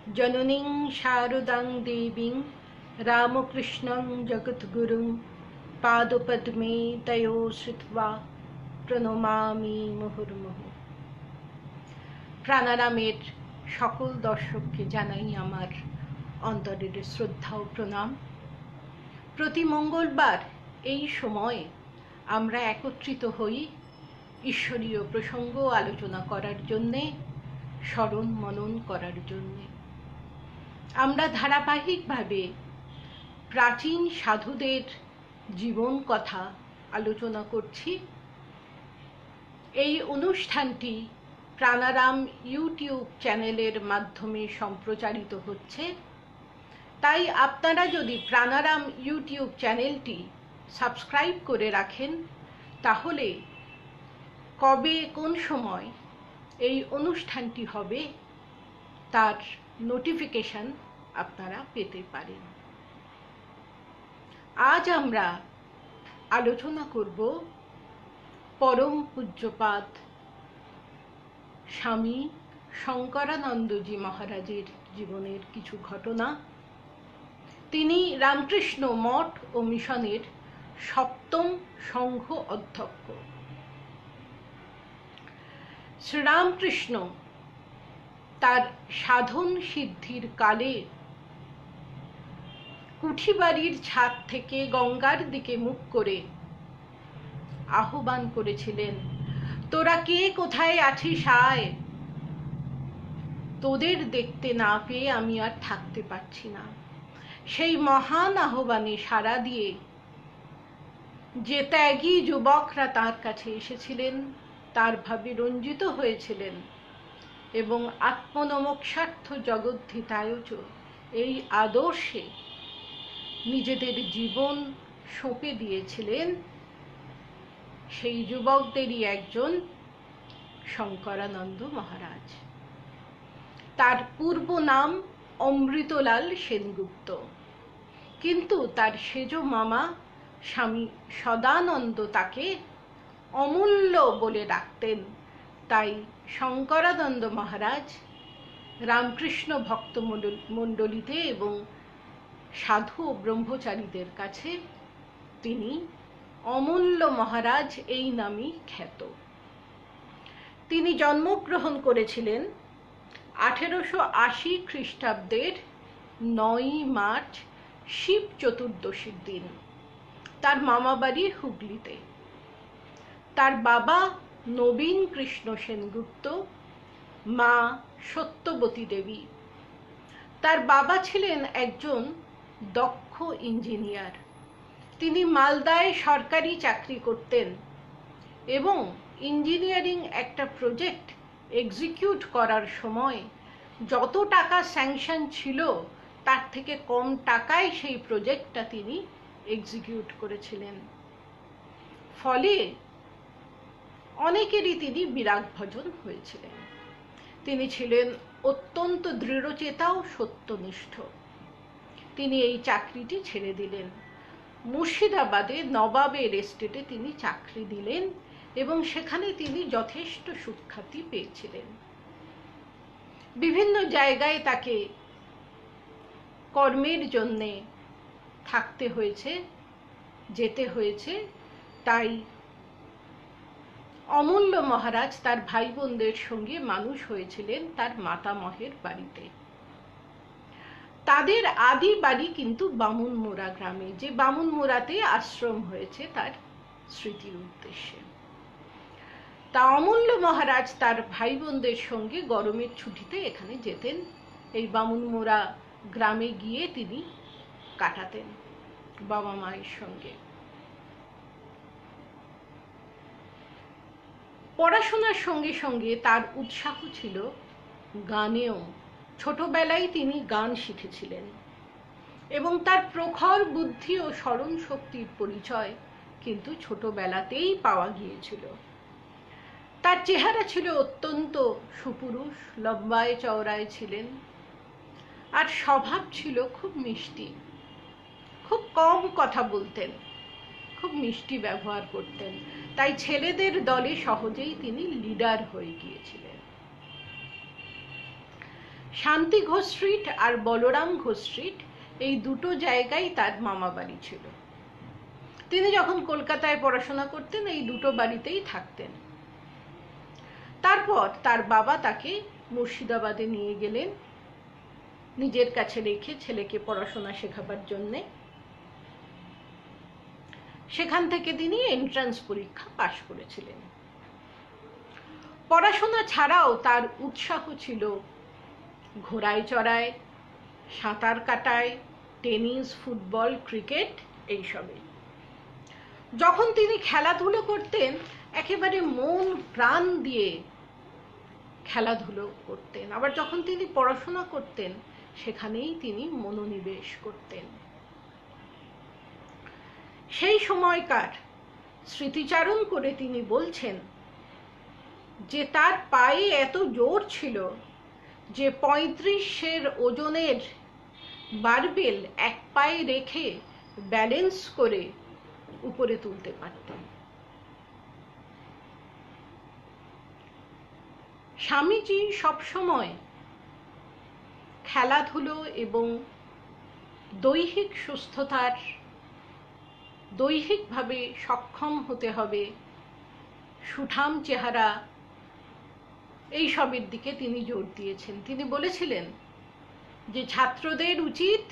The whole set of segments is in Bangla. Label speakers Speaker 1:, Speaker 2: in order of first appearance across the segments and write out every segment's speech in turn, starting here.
Speaker 1: जननीं शारदां देवीं रामकृष्णं जगद्गुरुं पादपद्मे तयो श्रुत्वा প্রণমামি মুহুর্মুহু। প্রাণারামের সকল দর্শককে জানাই আমার অন্তরের শ্রদ্ধা ও প্রণাম। প্রতি মঙ্গলবার এই সময়ে আমরা একত্রিত হই ঈশ্বরীয় প্রসঙ্গ আলোচনা করার জন্যে, স্মরণ মনন করার জন্যে। আমরা ধারাবাহিকভাবে প্রাচীন সাধুদের জীবন কথা আলোচনা করছি। এই অনুষ্ঠানটি প্রাণারাম ইউটিউব চ্যানেলের মাধ্যমে সম্প্রচারিত হচ্ছে। তাই আপনারা যদি প্রাণারাম ইউটিউব চ্যানেলটি সাবস্ক্রাইব করে রাখেন, তাহলে কবে কোন সময় এই অনুষ্ঠানটি হবে তার নোটিফিকেশন আপনারা পেতে পারেন। আজ আমরা আলোচনা করব পরম পূজ্যপাদ স্বামী শঙ্করানন্দজি মহারাজের জীবনের কিছু ঘটনা। তিনি রামকৃষ্ণ মঠ ও মিশনের 7ম সংঘ অধ্যক্ষ। শ্রীরামকৃষ্ণ তার সাধন সিদ্ধির কালে কুঠিবাড়ির ছাদ থেকে গঙ্গার দিকে মুখ করে আহ্বান করেছিলেন, তোরা কে কোথায় আছিস আয়, তোদের দেখতে না পেয়ে আমি আর থাকতে পারছি না। সেই মহান আহ্বানে সাড়া দিয়ে যে ত্যাগী যুবকরা তার কাছে এসেছিলেন, তার ভাবে রঞ্জিত হয়েছিলেন এবং আত্মনমোক্ষার্থ জগদ্ধিতায়চ এই আদর্শে নিজেদের জীবন সঁপে দিয়েছিলেন, সেই যুবকদেরই একজন শঙ্করানন্দ মহারাজ। তার পূর্ব নাম অমৃতলাল সেনগুপ্ত, কিন্তু তার সেজ মামা স্বামী সদানন্দ তাকে অমূল্য বলে ডাকতেন। তাই শঙ্করানন্দ মহারাজ রামকৃষ্ণ ভক্ত মণ্ডলীতে এবং সাধু ও ব্রহ্মচারীদের কাছে তিনি অমূল্য মহারাজ এই নামই খ্যাত। তিনি জন্মগ্রহণ করেছিলেন 1880 খ্রিস্টাব্দের 9 মার্চ শিব চতুর্দশীর দিন। তার মামাবাড়ি হুগলিতে। তার বাবা নবীন কৃষ্ণ সেনগুপ্ত, মা সত্যবতী দেবী। তার বাবা ছিলেন একজন দক্ষ ইঞ্জিনিয়ার। তিনি মালদায় সরকারি চাকরি করতেন এবং ইঞ্জিনিয়ারিং একটা প্রজেক্ট এক্সিকিউট করার সময় যত টাকা স্যাংশন ছিল তার থেকে কম টাকায় সেই প্রজেক্টটা তিনি এক্সিকিউট করেছিলেন। ফলে অনেকেরই তিনি বিরাগভাজন হয়েছিলেন। তিনি ছিলেন অত্যন্ত দৃঢ়চেতা ও সত্যনিষ্ঠ। তিনি এই চাকরিটি ছেড়ে দিলেন। মুর্শিদাবাদে নবাবের এস্টেটে তিনি চাকরি দিলেন এবং সেখানে তিনি যথেষ্ট সুখ্যাতি পেয়েছিলেন। বিভিন্ন জায়গায় তাকে কর্মের জন্যে থাকতে হয়েছে, যেতে হয়েছে। তাই অমূল্য মহারাজ তার ভাই বোনদের সঙ্গে মানুষ হয়েছিলেন তার মাতামহের বাড়িতে। তাদের আদি বাড়ি কিন্তু বামুনমোড়া গ্রামে, যে বামুনমোড়াতে আশ্রম হয়েছে তার স্মৃতির উদ্দেশ্যে। তা অমূল্য মহারাজ তার ভাই বোনদের সঙ্গে গরমের ছুটিতে এখানে যেতেন। এই বামুনমোড়া গ্রামে গিয়ে তিনি কাটাতেন বাবা মায়ের সঙ্গে। পড়াশোনার সঙ্গে সঙ্গে তার উৎসাহ ছিল গানেও। ছোটবেলায় তিনি গান শিখেছিলেন এবং তার প্রখর বুদ্ধি ও স্মরণ শক্তির পরিচয় কিন্তু ছোটবেলাতেই পাওয়া গিয়েছিল। তার চেহারা ছিল অত্যন্ত সুপুরুষ, লম্বায় চওড়ায় ছিলেন, আর স্বভাব ছিল খুব মিষ্টি। খুব কম কথা বলতেন, খুব মিষ্টি ব্যবহার করতেন। তাই ছেলেদের দলে সহজেই তিনি লিডার হয়ে গিয়েছিলেন। শান্তি ঘোষ স্ট্রিট আর বলরাম ঘোষ স্ট্রিট, এই দুটো জায়গায় তার মামা বাড়ি ছিল। তিনি যখন কলকাতায় পড়াশোনা করতেন এই দুটো বাড়িতেই থাকতেন। তারপর তার বাবা তাকে মুর্শিদাবাদে নিয়ে গেলেন নিজের কাছে রেখে ছেলেকে পড়াশোনা শেখাবার জন্যে। সেখান থেকে তিনি এন্ট্রান্স পরীক্ষা পাশ করেছিলেন। পড়াশোনা ছাড়াও তার উৎসাহ ছিল ঘোড়ায় চড়ায়, সাঁতার কাটায়, টেনিস, ফুটবল, ক্রিকেট এইসবে। যখন তিনি খেলাধুলো করতেন একেবারে মন প্রাণ দিয়ে খেলাধুলো করতেন, আবার যখন তিনি পড়াশোনা করতেন সেখানেই তিনি মনোনিবেশ করতেন। সেই সময়কার স্মৃতিচারণ করে তিনি বলছেন যে তার পায়ে এত জোর ছিল যে 35 ওজনের বারবেল এক পায়ে রেখে ব্যালেন্স করে উপরে তুলতে পারতেন। স্বামীজি সবসময় খেলাধুলো এবং দৈহিক সুস্থতার, দৈহিকভাবে সক্ষম হতে হবে, সুঠাম চেহারা, এই সবের দিকে তিনি জোর দিয়েছেন। তিনি বলেছিলেন যে ছাত্রদের উচিত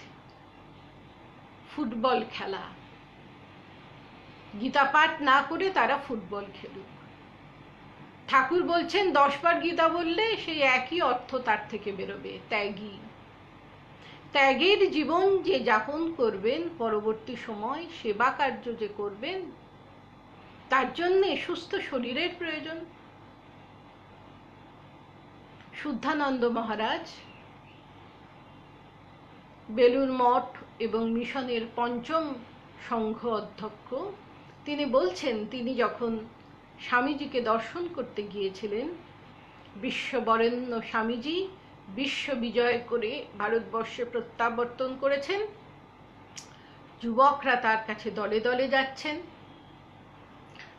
Speaker 1: ফুটবল খেলা, গীতা পাঠ না করে তারা ফুটবল খেলুক। ঠাকুর বলছেন 10 বার গীতা বললে সেই একই অর্থ তার থেকে বেরোবে, ত্যাগী। ত্যাগের জীবন যে যাপন করবেন, পরবর্তী সময় সেবা কার্য যে করবেন, তার জন্যে সুস্থ শরীরের প্রয়োজন। শুদ্ধানন্দ মহারাজ বেলুড় মঠ এবং মিশনের 5ম সংঘ অধ্যক্ষ, তিনি বলছেন তিনি যখন স্বামীজিকে দর্শন করতে গিয়েছিলেন, বিশ্ববরেণ্য স্বামীজি বিশ্ব বিজয় করে ভারতবর্ষে প্রত্যাবর্তন করেছেন, যুবকরা তার কাছে দলে দলে যাচ্ছেন।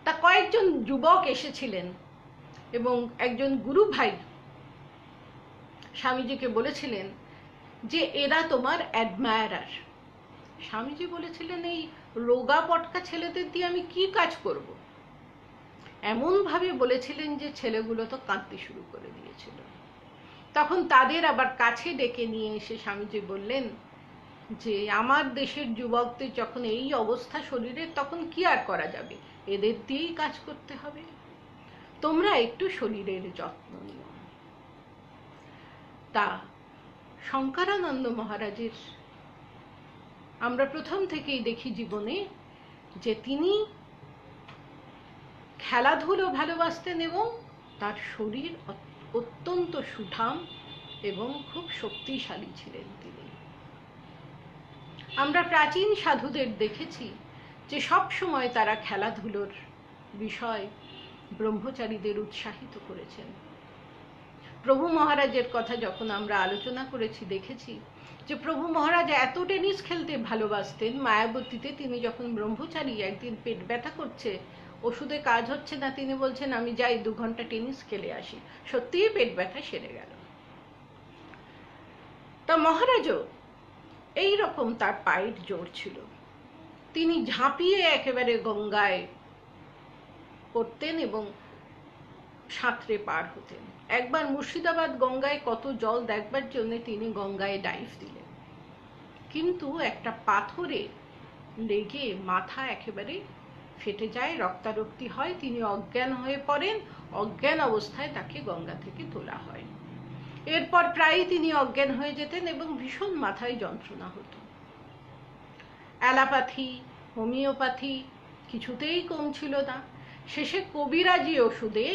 Speaker 1: তা কয়েকজন যুবক এসেছিলেন এবং একজন গুরু ভাই স্বামীজিকে বলেছিলেন যে এরা তোমার অ্যাডমায়ারার। স্বামীজি বলেছিলেন এই রোগা পটকা ছেলেদের দিয়ে আমি কি কাজ করব? এমন ভাবে বলেছিলেন যে ছেলেগুলো তো কাঁদতে শুরু করে দিয়েছিল। তখন তাদের আবার কাছে ডেকে নিয়ে এসে স্বামীজি বললেন যে আমার দেশের যুবকদের যখন এই অবস্থা শরীরের, তখন কি আর করা যাবে, এদের দিয়েই কাজ করতে হবে, তোমরা একটু শরীরের যত্ন নিও। তা শঙ্করানন্দ মহারাজের আমরা প্রথম থেকেই দেখি জীবনে যে তিনি খেলাধুলো ভালোবাসতেন এবং তার শরীর অত্যন্ত সুঠাম এবং খুব শক্তিশালী ছিলেন তিনি। আমরা প্রাচীন সাধুদের দেখেছি যে সব সময় তারা খেলাধুলোর বিষয় ব্রহ্মচারীদের উৎসাহিত করেছেন। প্রভু মহারাজের কথা যখন আমরা আলোচনা করেছি দেখেছি যে প্রভু মহারাজ এত টেনিস খেলতে ভালোবাসতেন, মায়াবতীতে তিনি যখন ব্রহ্মচারী, একদিন পেট ব্যথা করছে, ওষুধে কাজ হচ্ছে না, তিনি বলছেন আমি যাই 2 ঘন্টা টেনিস খেলে আসি, সত্যিই পেট ব্যথা সেরে গেল। তা মহারাজও এইরকম তার পায়ের জোর ছিল, তিনি ঝাঁপিয়ে একেবারে গঙ্গায় পড়তেন এবং সাঁতরে পার হতেন। একবার মুর্শিদাবাদ গঙ্গায় কত জল দেখবার জন্য তিনি গঙ্গায় ডাইভ দিলেন, কিন্তু একটা পাথরে লেগে মাথা একেবারে ফেটে যায়, রক্তারক্তি হয়, তিনি অজ্ঞান হয়ে পড়েন। অজ্ঞান অবস্থায় তাকে গঙ্গা থেকে তোলা হয়। এরপর প্রায়ই তিনি অজ্ঞান হয়ে যেতেন এবং ভীষণ মাথায় যন্ত্রণা হতো। অ্যালোপ্যাথি, হোমিওপ্যাথি কিছুতেই কমছিল না। শেষে কবিরাজি ওষুধে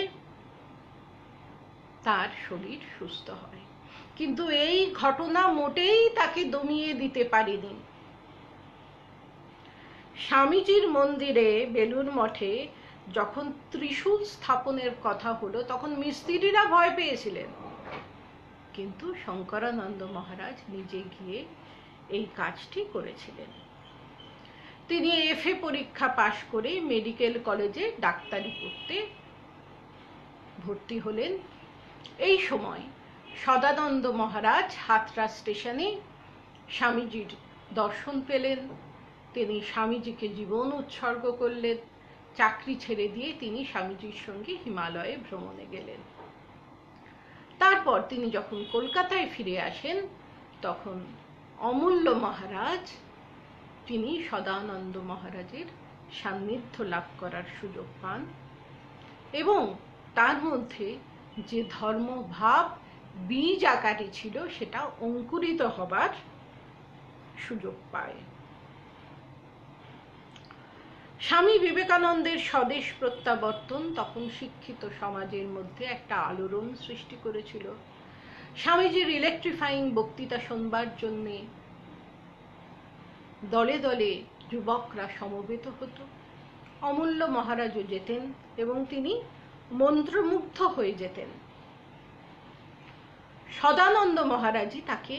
Speaker 1: তার শরীর সুস্থ হয়, কিন্তু এই ঘটনা মোটেই তাকে দমিয়ে দিতে পারেনি। স্বামীজির মন্দিরে বেলুড় মঠে যখন ত্রিশূল স্থাপনের কথা হলো তখন মিস্ত্রিরা ভয় পেয়েছিলেন, কিন্তু শঙ্করানন্দ মহারাজ নিজে গিয়ে এই কাজটি করেছিলেন। তিনি এফএ পরীক্ষা পাশ করে মেডিকেল কলেজে ডাক্তারি পড়তে ভর্তি হলেন। এই সময় সদানন্দ মহারাজ হাতরা স্টেশনে স্বামীজির দর্শন পেলেন। তিনি স্বামীজিকে জীবন উৎসর্গ করলেন। চাকরি ছেড়ে দিয়ে তিনি স্বামীজির সঙ্গে হিমালয়ে ভ্রমণে গেলেন। তারপর তিনি যখন কলকাতায় ফিরে আসেন, তখন অমূল্য মহারাজ তিনি সদানন্দ মহারাজের সান্নিধ্য লাভ করার সুযোগ পান এবং তার মধ্যে যে ধর্মভাব বীজ আকারে ছিল সেটা অঙ্কুরিত হবার সুযোগ পায়। স্বামী বিবেকানন্দের স্বদেশ প্রত্যাবর্তন তখন শিক্ষিত সমাজের মধ্যে একটা আলোড়ন সৃষ্টি করেছিল। স্বামীজির ইলেকট্রিফাইং বক্তৃতা শুনবার জন্যে দলে দলে যুবকরা সমবেত হতো। অমূল্য মহারাজও যেতেন এবং তিনি মন্ত্রমুগ্ধ হয়ে যেতেন। সদানন্দ মহারাজই তাকে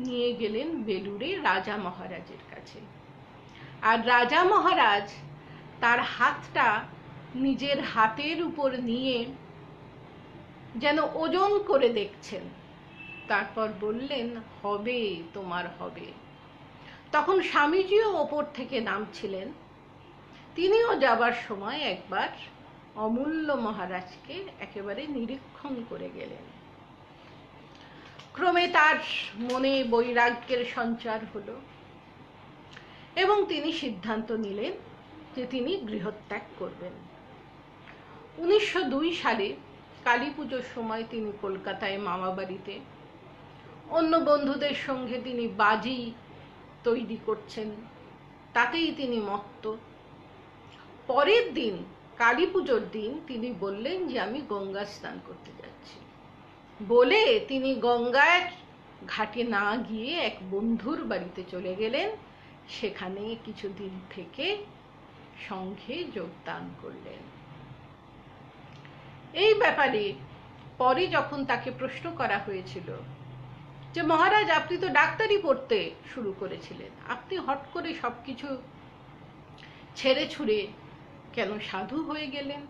Speaker 1: নিয়ে গেলেন বেলুড়ে রাজা মহারাজের কাছে। আর রাজা মহারাজ তার হাতটা নিজের হাতের উপর নিয়ে যেন ওজন করে দেখছেন। তারপর বললেন, হবে, তোমার হবে। তখন স্বামীজিও ওপর থেকে নামছিলেন। তিনিও যাবার সময় একবার অমূল্য মহারাজকে একেবারে নিরীক্ষণ করে গেলেন। ক্রমে তার মনে বৈরাগ্যের সঞ্চার হলো এবং তিনি সিদ্ধান্ত নিলেন যে তিনি গৃহত্যাগ করবেন। 1902 সালে কালী পুজোর সময় তিনি কলকাতায় মামা বাড়িতে অন্য বন্ধুদের সঙ্গে তিনি বাজি তৈরি করছেন, তাতেই তিনি মত্ত। পরের দিন কালী পুজোর দিন তিনি বললেন যে আমি গঙ্গা স্নান করতে যাচ্ছি বলে তিনি গঙ্গার ঘাটে না গিয়ে এক বন্ধুর বাড়িতে চলে গেলেন। সেখানে কিছুদিন থেকে সংঘে যোগদান করলেন। এই ব্যাপারে পরে যখন তাকে প্রশ্ন করা হয়েছিল যে মহারাজ, আপনি তো ডাক্তারি পড়তে শুরু করেছিলেন, আপনি হট করে সবকিছু ছেড়ে ছুড়ে কেন সাধু হয়ে গেলেন,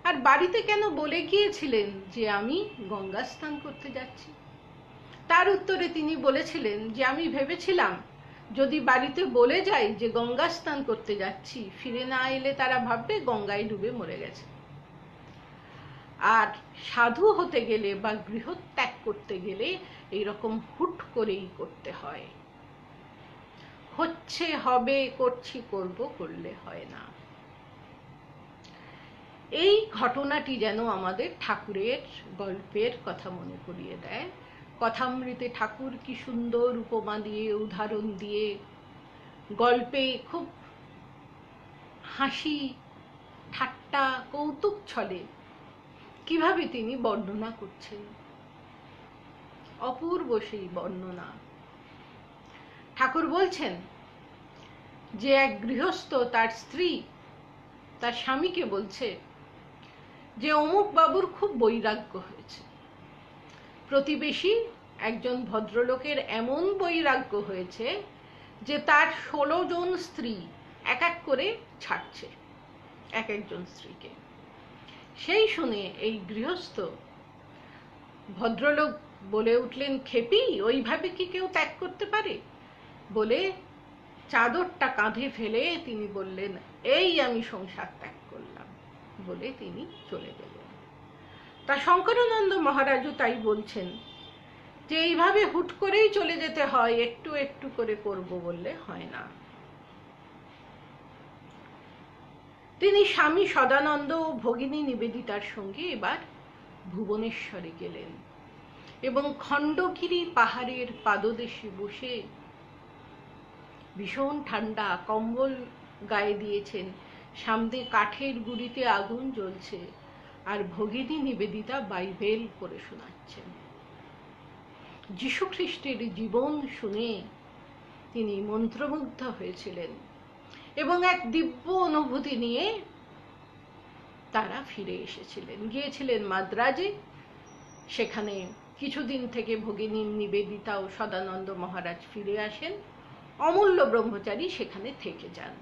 Speaker 1: আর বাড়িতে কেন বলে গিয়েছিলেন যে আমি গঙ্গা স্নান করতে যাচ্ছি? তার উত্তরে তিনি বলেছিলেন যে আমি ভেবেছিলাম যদি বাড়িতে বলে যাই যে গঙ্গা স্নান করতে যাচ্ছি, ফিরে না এলে তারা ভাববে গঙ্গায় ডুবে মরে গেছে। আর সাধু হতে গেলে বা গৃহত্যাগ করতে গেলে এইরকম হুট করেই করতে হয়। হচ্ছে, হবে, করছি, করব, করলে হয় না। এই ঘটনাটি যেন আমাদের ঠাকুরের গল্পের কথা মনে করিয়ে দেয়। কথামৃতে ঠাকুর কি সুন্দর উপমা দিয়ে, উদাহরণ দিয়ে, গল্পে খুব হাসি ঠাট্টা কৌতুক ছলে কিভাবে তিনি বর্ণনা করছেন। অপূর্ব সেই বর্ণনা। ঠাকুর বলছেন যে এক গৃহস্থ তার স্ত্রী তার স্বামীকে বলছে যে অমুক বাবুর খুব বৈরাগ্য হয়েছে। প্রতিবেশী একজন ভদ্রলোকের এমন বৈরাগ্য হয়েছে যে তার 16 জন স্ত্রী এক এক করে ছাড়ছে এক একজন স্ত্রীকে। সেই শুনে এই গৃহস্থ ভদ্রলোক বলে উঠলেন, খেপি, ওইভাবে কি কেউ ত্যাগ করতে পারে? বলে চাদরটা কাঁধে ফেলে তিনি বললেন, এই আমি সংসার ত্যাগ করলাম, বলে তিনি চলে গেলেন। তা শঙ্করানন্দ মহারাজও তাই বলছেন যে এইভাবে হুট করেই চলে যেতে হয়, একটু একটু করে করব বললে হয় না। তিনি স্বামী সদানন্দ ও ভগিনী নিবেদিতার সঙ্গে এবার ভুবনেশ্বরে গেলেন এবং খণ্ডগিরি পাহাড়ের পাদদেশে বসে ভীষণ ঠান্ডা, কম্বল গায়ে দিয়েছেন, সামনে কাঠের গুঁড়িতে আগুন জ্বলছে, আর ভগিনী নিবেদিতা বাইবেল পড়ে শোনাচ্ছেন। যীশু খ্রিস্টের জীবন শুনে তিনি মন্ত্রমুগ্ধ হয়েছিলেন এবং এক দিব্য অনুভূতি নিয়ে তারা ফিরে এসেছিলেন। গিয়েছিলেন মাদ্রাজে, সেখানে কিছুদিন থেকে ভগিনী নিবেদিতা ও সদানন্দ মহারাজ ফিরে আসেন। অমূল্য ব্রহ্মচারী সেখানে থেকে যান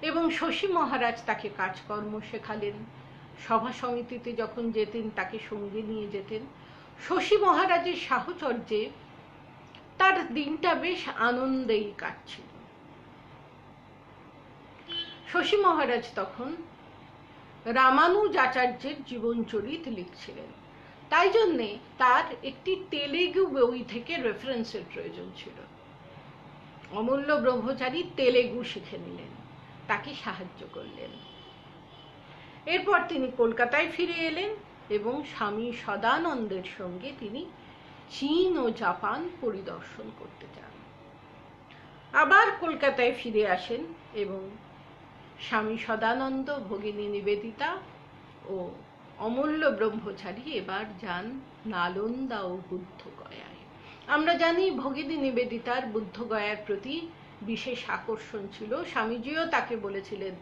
Speaker 1: এবং শশী মহারাজ তাকে কাজকর্ম শেখালেন। সভা সমিতিতে যখন যেতেন তাকে সঙ্গে নিয়ে যেতেন। শশী মহারাজের সাহচর্যে তার দিনটা বেশ আনন্দেই কাটছিল। শশী মহারাজ তখন রামানুজাচার্যের জীবনচরিত লিখছিলেন, তাই জন্যে তার একটি তেলেগু বই থেকে রেফারেন্সের প্রয়োজন ছিল। অমূল্য ব্রহ্মচারী তেলেগু শিখে নিলেন, তাকে সাহায্য করলেন। এরপর তিনি কলকাতায় ফিরে এলেন এবং স্বামী সদানন্দের সঙ্গে তিনি চীন ও জাপান পরিদর্শন করতে যান। আবার কলকাতায় ফিরে আসেন এবং স্বামী সদানন্দ, ভগিনী নিবেদিতা ও অমূল্য ব্রহ্মচারী এবার যান নালন্দা ও বুদ্ধগয়ায়। আমরা জানি ভগিনী নিবেদিতার বুদ্ধগয়ার প্রতি বিশেষ আকর্ষণ ছিল। স্বামীজিও তাকে বলেছিলেন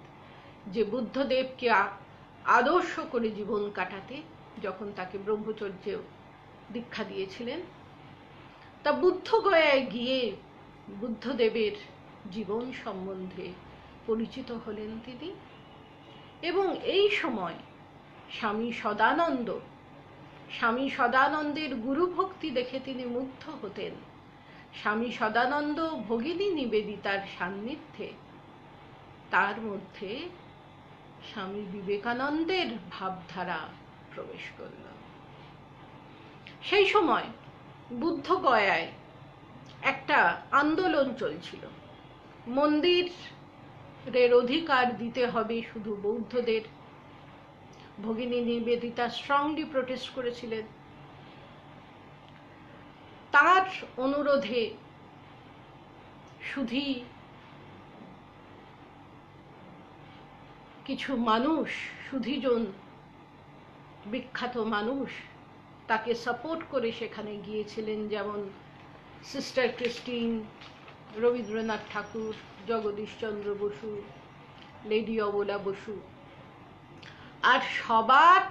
Speaker 1: যে বুদ্ধদেবকে আদর্শ করে জীবন কাটাতে, যখন তাকে ব্রহ্মচর্য দীক্ষা দিয়েছিলেন। তা বুদ্ধগয়ায় গিয়ে বুদ্ধদেবের জীবন সম্বন্ধে পরিচিত হলেন তিনি, এবং এই সময় স্বামী সদানন্দের গুরু ভক্তি দেখে তিনি মুগ্ধ হতেন। স্বামী সদানন্দ ভগিনী নিবেদিতার সান্নিধ্যে তার মধ্যে স্বামী বিবেকানন্দের ভাবধারা প্রবেশ করল। সেই সময় বুদ্ধগয়ায় একটা আন্দোলন চলছিল, মন্দিরের অধিকার দিতে হবে শুধু বৌদ্ধদের। ভগিনী নিবেদিতা স্ট্রংলি প্রোটেস্ট করেছিলেন। তার অনুরোধে শুধু কিছু মানুষ, সুধীজন বিখ্যাত মানুষ তাকে সাপোর্ট করে সেখানে গিয়েছিলেন, যেমন সিস্টার ক্রিস্টিন, রবীন্দ্রনাথ ঠাকুর, জগদীশ চন্দ্র বসু, লেডি অবলা বসু। আর সবার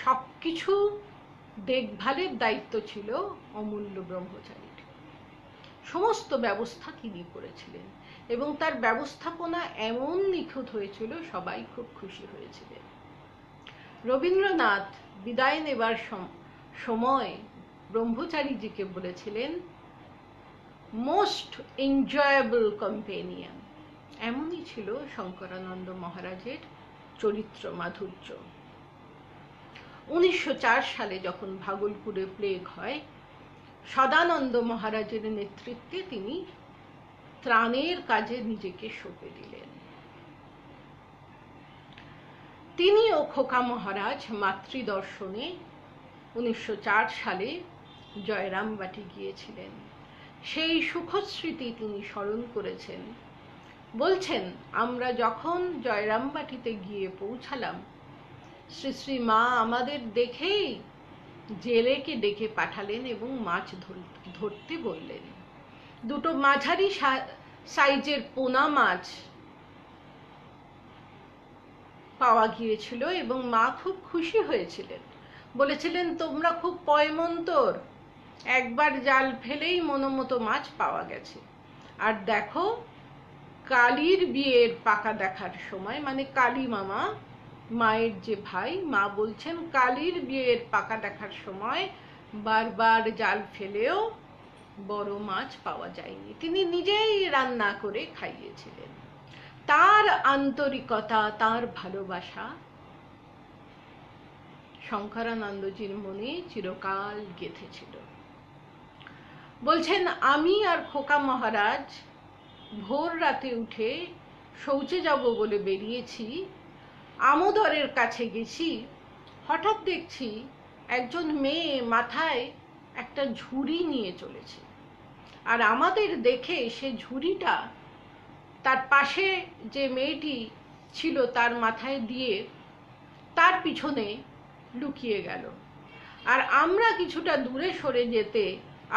Speaker 1: সবকিছু দেখভালের দায়িত্ব ছিল অমূল্য ব্রহ্মচারীর। সমস্ত ব্যবস্থা তিনি করেছিলেন এবং তার ব্যবস্থাপনা এমন নিখুঁত হয়েছিল, সবাই খুব খুশি হয়েছিলেন। রবীন্দ্রনাথ বিদায় নেবার সময় ব্রহ্মচারীজিকে বলেছিলেন মোস্ট এনজয়েবল কম্পেনিয়ন। এমনই ছিল শঙ্করানন্দ মহারাজের চরিত্র মাধুর্য। 1904 সালে যখন ভাগলপুরে প্লেগ হয়, সদানন্দ মহারাজের নেতৃত্বে তিনি ত্রাণের কাজে নিজেকে সঁপে দিলেন। তিনি ও খোকা মহারাজ মাতৃদর্শনে 1904 সালে জয়রামবাটি গিয়েছিলেন। সেই সুখস্মৃতি তিনি স্মরণ করেছেন। বলছেন, আমরা যখন জয়রামবাটিতে গিয়ে পৌঁছালাম, শ্রী শ্রী মা আমাদের দেখেই জেলেকে ডেকে পাঠালেন এবং মাছ ধরতে বললেন। দুটো মাঝারি সাইজের পোনা মাছ পাওয়া গিয়েছিল এবং মা খুব খুশি হয়েছিলেন। বলেছিলেন, তোমরা খুব পয়মন্তর, একবার জাল ফেলেই মনোমতো মাছ পাওয়া গেছে। আর দেখো, কালীর বিয়ের পাকা দেখার সময়, মানে কালী মামা, মায়ের যে ভাই, মা বলছেন কালীর বিয়ের পাকা দেখার সময় বারবার জাল ফেলেও বড় মাছ পাওয়া যায়নি। তিনি নিজেই রান্না করে খাইয়েছিলেন। তার আন্তরিকতা, তার ভালোবাসা শঙ্করানন্দজির মনে চিরকাল গেঁথেছিল। বলছেন, আমি আর খোকা মহারাজ ভোর রাতে উঠে শৌচে যাব বলে বেরিয়েছি। আমোদরের কাছে গেছি, হঠাৎ দেখছি একজন মেয়ে মাথায় একটা ঝুড়ি নিয়ে চলেছে। আর আমাদের দেখে সে ঝুড়িটা তার পাশে যে মেয়েটি ছিল তার মাথায় দিয়ে তার পিছনে লুকিয়ে গেল। আর আমরা কিছুটা দূরে সরে যেতে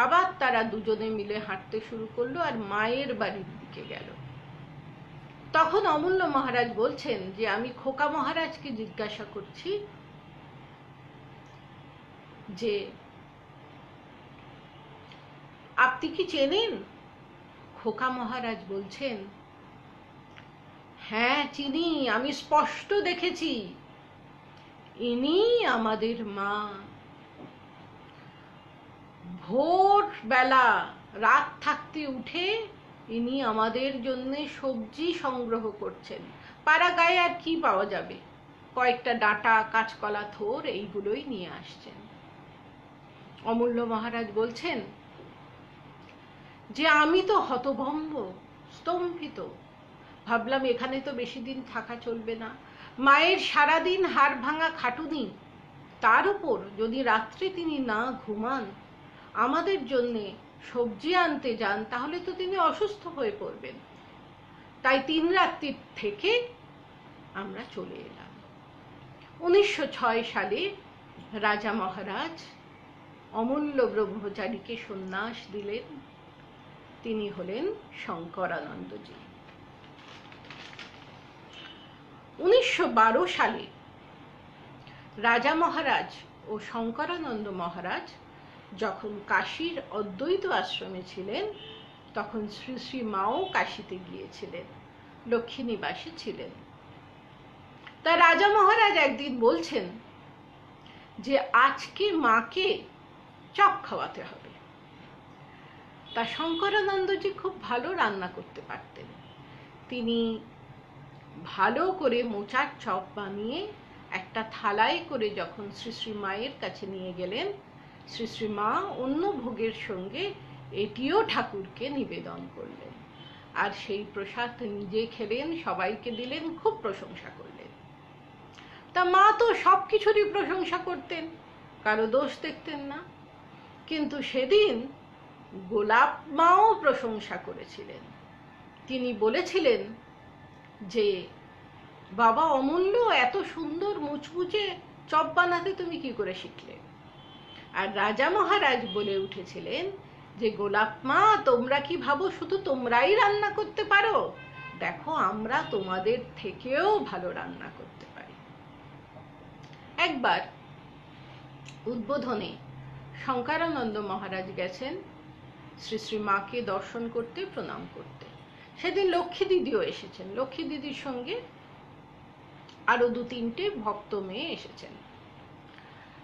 Speaker 1: আবার তারা দুজনে মিলে হাঁটতে শুরু করলো আর মায়ের বাড়ির দিকে গেল। তখন অমূল্য মহারাজ বলছেন যে আমি খোকা মহারাজকে জিজ্ঞাসা করছি যে আপনি কি চেনেন? খোকা মহারাজ বলছেন, হ্যাঁ চিনি, আমি স্পষ্ট দেখেছি, ইনি আমাদের মা। ভোর বেলা রাত থাকতে উঠে ইনি আমাদের জন্য সবজি সংগ্রহ করছেন। পাড়া গায়ে আর কি পাওয়া যাবে, কয়েকটা ডাঁটা, কাঁচকলা, থোর এইগুলোই নিয়ে আসছেন। অমূল্য মহারাজ বলছেন যে আমি তো হতভম্ব, স্তম্ভিত। ভাবলাম এখানে তো বেশি দিন থাকা চলবে না। মায়ের সারাদিন হাড় ভাঙা খাটুনি, তার উপর যদি রাত্রে তিনি না ঘুমান, আমাদের জন্যে সবজি আনতে যান, তাহলে তো তিনি অসুস্থ হয়ে পড়বেন। তাই 3 রাত্রি থেকে আমরা চলে এলাম। 1906 সালে রাজা মহারাজ অমূল্য ব্রহ্মচারীকে সন্ন্যাস দিলেন। তিনি হলেন শঙ্করানন্দজি। 1912 সালে রাজা মহারাজ ও শঙ্করানন্দ মহারাজ যখন কাশীর অদ্বৈত আশ্রমে ছিলেন, তখন শ্রী শ্রী মাও কাশীতে গিয়েছিলেন, লক্ষ্মী নিবাসে ছিলেন। তা রাজা মহারাজ একদিন বলছেন যে আজকে মাকে চপ খাওয়াতে হবে। তা শঙ্করানন্দজি খুব ভালো রান্না করতে পারতেন। তিনি ভালো করে মোচার চপ বানিয়ে একটা থালায় করে যখন শ্রী শ্রী মায়ের কাছে নিয়ে গেলেন, শ্রী শ্রী মা অন্য ভোগের সঙ্গে এটিও ঠাকুরকে নিবেদন করলেন। আর সেই প্রসাদ নিজে খেলেন, সবাইকে দিলেন, খুব প্রশংসা করলেন। তা মা তো সবকিছুরই প্রশংসা করতেন, কারো দোষ দেখতেন না। কিন্তু সেদিন গোলাপ মাও প্রশংসা করেছিলেন। তিনি বলেছিলেন যে বাবা অমূল্য, এত সুন্দর মুচমুচে চপ বানাতে তুমি কি করে শিখলে? আর রাজা মহারাজ বলে উঠেছিলেন যে গোলাপ মা, তোমরা কি ভাবো শুধু তোমরাই রান্না করতে পারো? দেখো আমরা তোমাদের থেকেও ভালো রান্না করতে পারি। একবার উদ্বোধনে শঙ্করানন্দ মহারাজ গেছেন শ্রী শ্রী মাকে দর্শন করতে, প্রণাম করতে। সেদিন লক্ষ্মী দিদিও এসেছেন। লক্ষ্মী দিদির সঙ্গে আরো 2-3টে ভক্ত মেয়ে এসেছেন।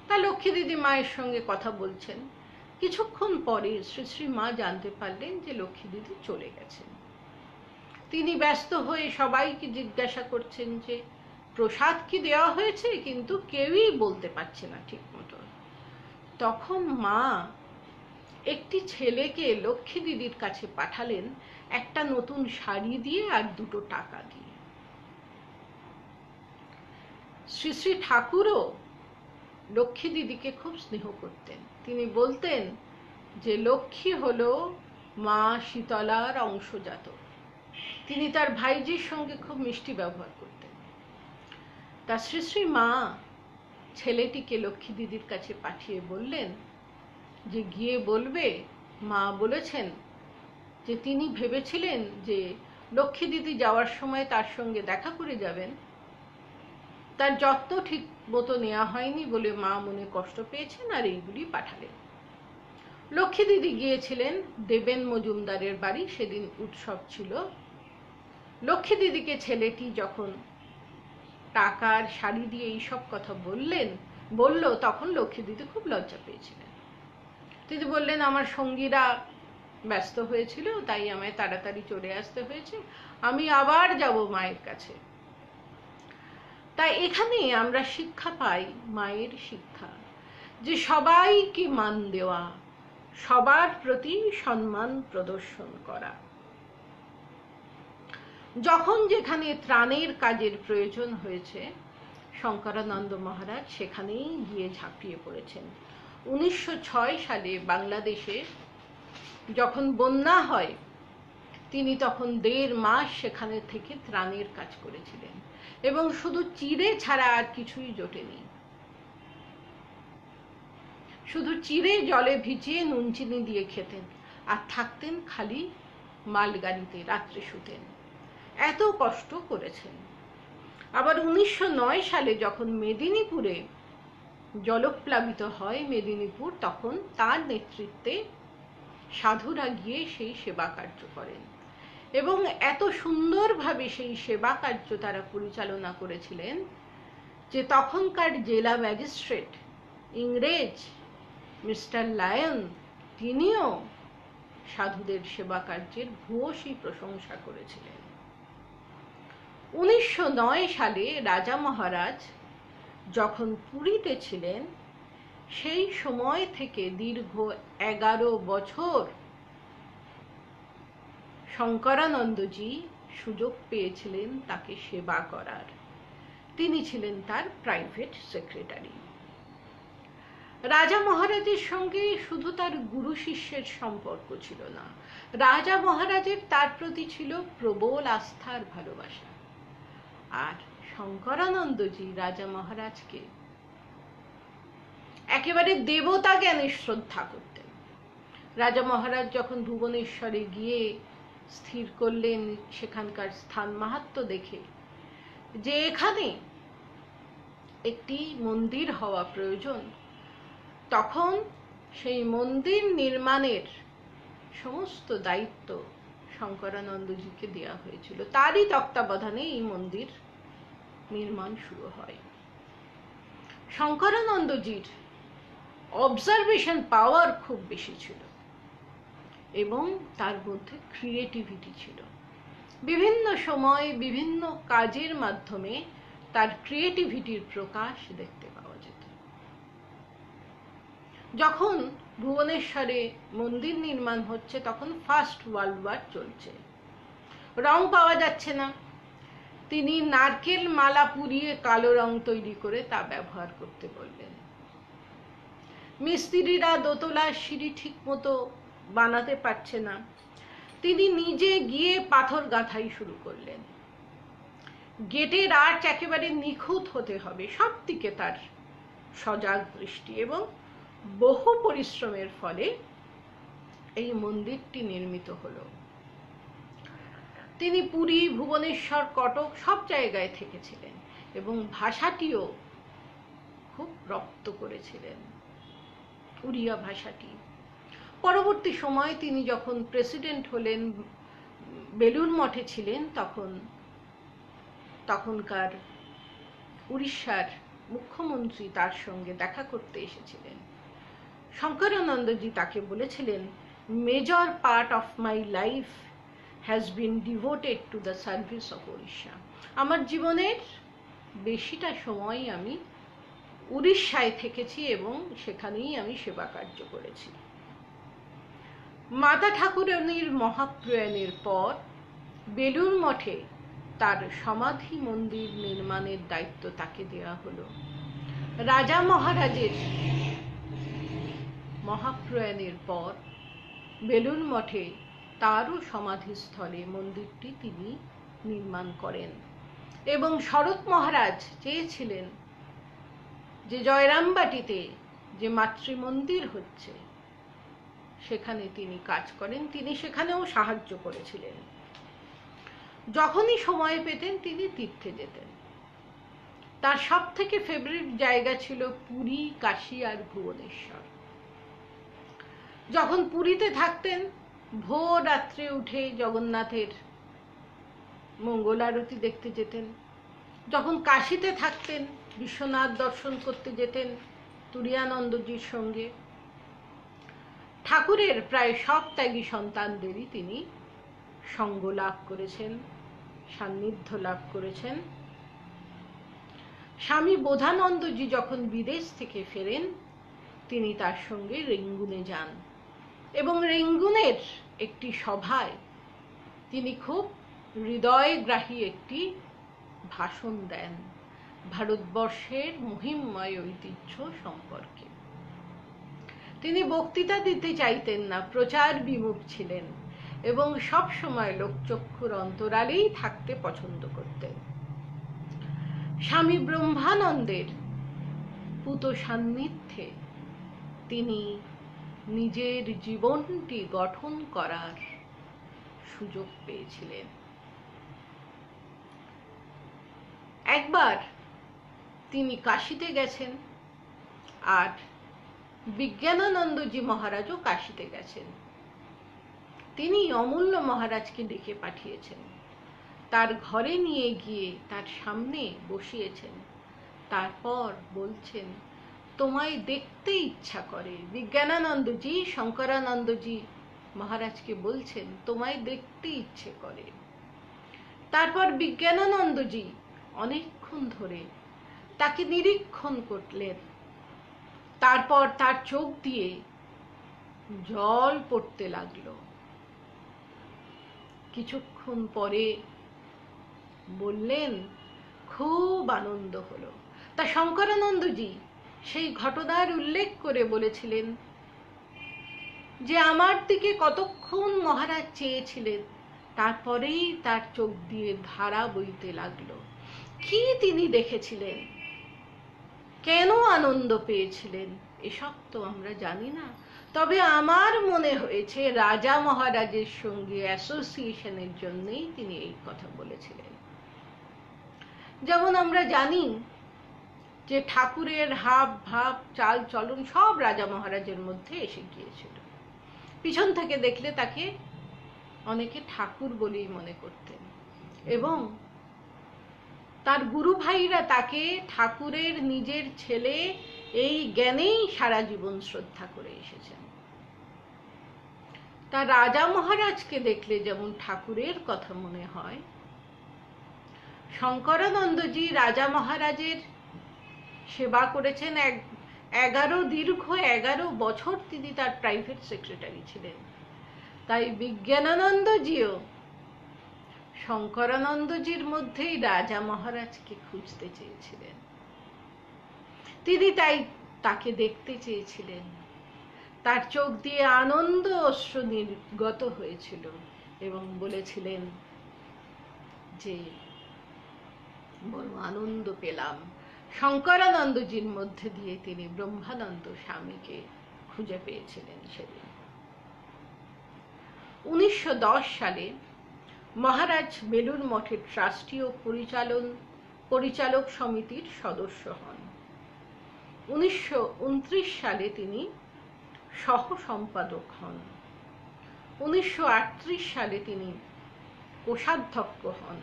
Speaker 1: তা লক্ষ্মী দিদি মায়ের সঙ্গে কথা বলছেন। কিছুক্ষণ পরে শ্রী শ্রী মা জানতে পারলেন যে লক্ষ্মী দিদি চলে গেছেন। তিনি ব্যস্ত হয়ে সবাইকে জিজ্ঞাসা করছেন যে প্রসাদ কি দেওয়া হয়েছে, কিন্তু কেউই বলতে পারছে না ঠিক মতো। তখন মা একটি ছেলেকে লক্ষ্মী দিদির কাছে পাঠালেন একটা নতুন শাড়ি দিয়ে আর 2টো টাকা দিয়ে। শ্রী শ্রী ঠাকুরও লক্ষ্মী দিদিকে খুব স্নেহ করতেন। তিনি বলতেন যে লক্ষ্মী হলো মা শীতলার অংশজাত। তিনি তার ভাইজির সঙ্গে খুব মিষ্টি ব্যবহার করতেন। তা শ্রী শ্রী মা ছেলেটিকে লক্ষ্মী দিদির কাছে পাঠিয়ে বললেন যে গিয়ে বলবে মা বলেছেন যে তিনি ভেবেছিলেন যে লক্ষ্মী দিদি যাওয়ার সময় তার সঙ্গে দেখা করে যাবেন, তার যত্ন ঠিক মতো নেওয়া হয়নি বলে মা মনে কষ্ট পেয়েছেন, আর এইগুলি পাঠালেন। লক্ষ্মী দিদি গিয়েছিলেন দেবেন মজুমদারের বাড়ি, সেদিন উৎসব ছিল। লক্ষ্মী দিদিকে ছেলেটি যখন টাকার শাড়ি দিয়ে এইসব কথা বলল, তখন লক্ষ্মী দিদি খুব লজ্জা পেয়েছিলেন। তিনি বললেন আমার সঙ্গীরা ব্যস্ত হয়েছিল, তাই আমায় তাড়াতাড়ি চলে আসতে হয়েছে, আমি আবার যাব মায়ের কাছে। তাই এখানে আমরা শিক্ষা পাই, মায়ের শিক্ষা, যে সবাইকে মান দেওয়া, সবার প্রতি সম্মান প্রদর্শন করা। যখন যেখানে ত্রাণের কাজের প্রয়োজন হয়েছে, শঙ্করানন্দ মহারাজ সেখানেই গিয়ে ঝাঁপিয়ে পড়েছেন। 1906 সালে বাংলাদেশে যখন বন্যা হয়, তিনি তখন 1.5 মাস সেখানে থেকে ত্রাণের কাজ করেছিলেন, এবং শুধু চিড়ে ছাড়া আর কিছুই জোটেনি। শুধু চিড়ে জলে ভিজিয়ে নুন চিনি দিয়ে খেতেন, আর থাকতেন খালি মালগাড়িতে, রাত্রে শুতেন। এত কষ্ট করেছেন। আবার 1909 সালে যখন মেদিনীপুরে জলপ্লাবিত হয় মেদিনীপুর, তখন তার নেতৃত্বে সাধুরা গিয়ে সেই সেবা কার্য করেন, এবং এত সুন্দরভাবে সেই সেবা কার্য তারা পরিচালনা করেছিলেন যে তখনকার জেলা ম্যাজিস্ট্রেট ইংরেজ মিস্টার লায়ন তিনিও সাধুদের সেবা কার্যের ভূয়সী প্রশংসা করেছিলেন। 1909 সালে রাজা মহারাজ যখন পুরীতে ছিলেন, সেই সময় থেকে দীর্ঘ 11 বছর শঙ্করানন্দজি সুযোগ পেয়েছিলেন তাকে সেবা করার। তিনি ছিলেন তার প্রাইভেট সেক্রেটারি। রাজা মহারাজের সঙ্গে শুধু তার গুরু শিষ্যের সম্পর্ক ছিল না, রাজা মহারাজের তার প্রতি ছিল প্রবল আস্থার ভালোবাসা। আর শঙ্করানন্দজি রাজা মহারাজকে একেবারে দেবতা জ্ঞানে শ্রদ্ধা করতেন। রাজা মহারাজ যখন ভুবনেশ্বরে গিয়ে স্থির করলেন সেখানকার স্থান মাহাত্ম্য দেখে যে এখানে একটি মন্দির হওয়া প্রয়োজন, তখন সেই মন্দির নির্মাণের সমস্ত দায়িত্ব শঙ্করানন্দজিকে দেওয়া হয়েছিল। তারই তত্ত্বাবধানে এই মন্দির নির্মাণ শুরু হয়। শঙ্করানন্দজির অবজারভেশন পাওয়ার খুব বেশি ছিল এবং তার মধ্যে ক্রিয়েটিভিটি ছিল। বিভিন্ন সময় বিভিন্ন কাজের মাধ্যমে তার ক্রিয়েটিভিটির প্রকাশ দেখতে পাওয়া যেত। যখন ভুবনেশ্বরে মন্দির নির্মাণ হচ্ছে তখন ফার্স্ট ওয়ার্ল্ড ওয়ার চলছে, রং পাওয়া যাচ্ছে না। তিনি নারকেল মালা পুড়িয়ে কালো রং তৈরি করে তা ব্যবহার করতে বললেন। মিস্ত্রিরা দোতলার সিঁড়ি ঠিক মতো বানাতে পারছে না, তিনি নিজে গিয়ে পাথর গাঁথাই শুরু করলেন। গেটের আর্চ একেবারে নিখুঁত হতে হবে, সব দিকে তার সজাগ দৃষ্টি, এবং বহু পরিশ্রমের ফলে এই মন্দিরটি নির্মিত হলো। তিনি পুরী, ভুবনেশ্বর, কটক সব জায়গায় থেকেছিলেন এবং ভাষাটিও খুব রপ্ত করেছিলেন, উড়িয়া ভাষাটি। পরবর্তী সময় তিনি যখন প্রেসিডেন্ট হলেন, বেলুড় মঠে ছিলেন, তখনকার উড়িষ্যার মুখ্যমন্ত্রী তার সঙ্গে দেখা করতে এসেছিলেন। শঙ্করানন্দজি তাকে বলেছিলেন, major part of my life has been devoted to the service of Orissa. আমার জীবনের বেশিটা সময় আমি উড়িষ্যায় থেকেছি এবং সেখানেই আমি সেবা কার্য করেছি। মাতা ঠাকুরানীর মহাপ্রয়াণের পর বেলুড় মঠে তার সমাধি মন্দির নির্মাণের দায়িত্ব তাকে দেওয়া হলো। রাজা মহারাজের মহাপ্রয়াণের পর বেলুড় মঠে তারও সমাধিস্থলে মন্দিরটি তিনি নির্মাণ করেন এবং শরৎ মহারাজ চেয়েছিলেন যে জয়রামবাটিতে যে মাতৃমন্দির হচ্ছে সেখানে তিনি কাজ করেন, তিনি সেখানেও সাহায্য করেছিলেন। যখনই সময় পেতেন তিনি তীর্থে যেতেন। তার সব থেকে ফেভারিট জায়গা ছিল পুরী, কাশী আর ভুবনেশ্বর। যখন পুরীতে থাকতেন ভোর রাত্রে উঠে জগন্নাথের মঙ্গল আরতি দেখতে যেতেন। যখন কাশীতে থাকতেন বিশ্বনাথ দর্শন করতে যেতেন তুরীয়ানন্দজির সঙ্গে। ঠাকুরের প্রায় সব ত্যাগী সন্তানদেরই তিনি সঙ্গ লাভ করেছেন, সান্নিধ্য লাভ করেছেন। স্বামী বোধানন্দজি যখন বিদেশ থেকে ফেরেন তিনি তার সঙ্গে রেঙ্গুনে যান এবং রেঙ্গুনের একটি সভায় তিনি খুব হৃদয়গ্রাহী একটি ভাষণ দেন ভারতবর্ষের মহিমময় ঐতিহ্য সম্পর্কে। তিনি বক্তৃতা দিতে চাইতেন না, প্রচার বিমুখ ছিলেন এবং সব সময় লোকচক্ষুর অন্তরালেই থাকতে পছন্দ করতেন। স্বামী ব্রহ্মানন্দের পূত সান্নিধ্যে তিনি নিজের জীবনটি গঠন করার সুযোগ পেয়েছিলেন। একবার তিনি কাশীতে গেছেন আর বিজ্ঞানানন্দজি মহারাজও কাশীতে গেছেন। তিনি অমূল্য মহারাজকে ডেকে পাঠিয়েছেন, তার ঘরে নিয়ে গিয়ে তার সামনে বসিয়েছেন। তারপর বলছেন, তোমায় দেখতে ইচ্ছা করে। বিজ্ঞানানন্দজি শঙ্করানন্দজি মহারাজকে বলছেন তোমায় দেখতে ইচ্ছে করে। তারপর বিজ্ঞানানন্দজি অনেকক্ষণ ধরে তাকে নিরীক্ষণ করলেন। তারপর তার চোখ দিয়ে জল পড়তে লাগলো। কিছুক্ষণ পরে বললেন খুব আনন্দ হলো। তা শঙ্করানন্দজি সেই ঘটনার উল্লেখ করে বলেছিলেন যে আমার দিকে কতক্ষণ মহারাজ চেয়েছিলেন, তারপরেই তার চোখ দিয়ে ধারা বইতে লাগলো। কি তিনি দেখেছিলেন, কেন আনন্দ পেয়েছিলেন, এসব তো আমরা জানি না। তবে আমার মনে হয়েছে রাজা মহারাজের সঙ্গে অ্যাসোসিয়েশনের জন্যই তিনি এই কথা বলেছিলেন। যেমন আমরা জানি যে ঠাকুরের হাব ভাব চাল চলন সব রাজা মহারাজের মধ্যে এসে গিয়েছিল। পিছন থেকে দেখলে তাকে অনেকে ঠাকুর বলেই মনে করতেন, এবং তার গুরু ভাইরা তাকে ঠাকুরের নিজের ছেলে এই জ্ঞানেই সারা জীবন শ্রদ্ধা করে এসেছেন। তা রাজা মহারাজকে দেখলে যেমন ঠাকুরের কথা মনে হয়, শঙ্করানন্দজি রাজা মহারাজের সেবা করেছেন। দীর্ঘ 11 বছর তিনি তার প্রাইভেট সেক্রেটারি ছিলেন। তাই বিজ্ঞানানন্দজিও শঙ্করানন্দজির মধ্যেই রাজা মহারাজকে খুঁজতে চেয়েছিলেন। তিনি তাই তাকে দেখতে চেয়েছিলেন। তার চোখ দিয়ে আনন্দ অশ্রু নির্গত হয়েছিল এবং বলেছিলেন যে বড় আনন্দ পেলাম। শঙ্করানন্দজির মধ্যে দিয়ে তিনি ব্রহ্মানন্দ স্বামীকে খুঁজে পেয়েছিলেন সেদিন। 1910 সালে মহারাজ বেলুড় মঠের ট্রাস্টি ও পরিচালক সমিতির সদস্য হন। 1929 সালে তিনি সহ সম্পাদক হন। 1938 সালে তিনি কোষাধ্যক্ষ হন।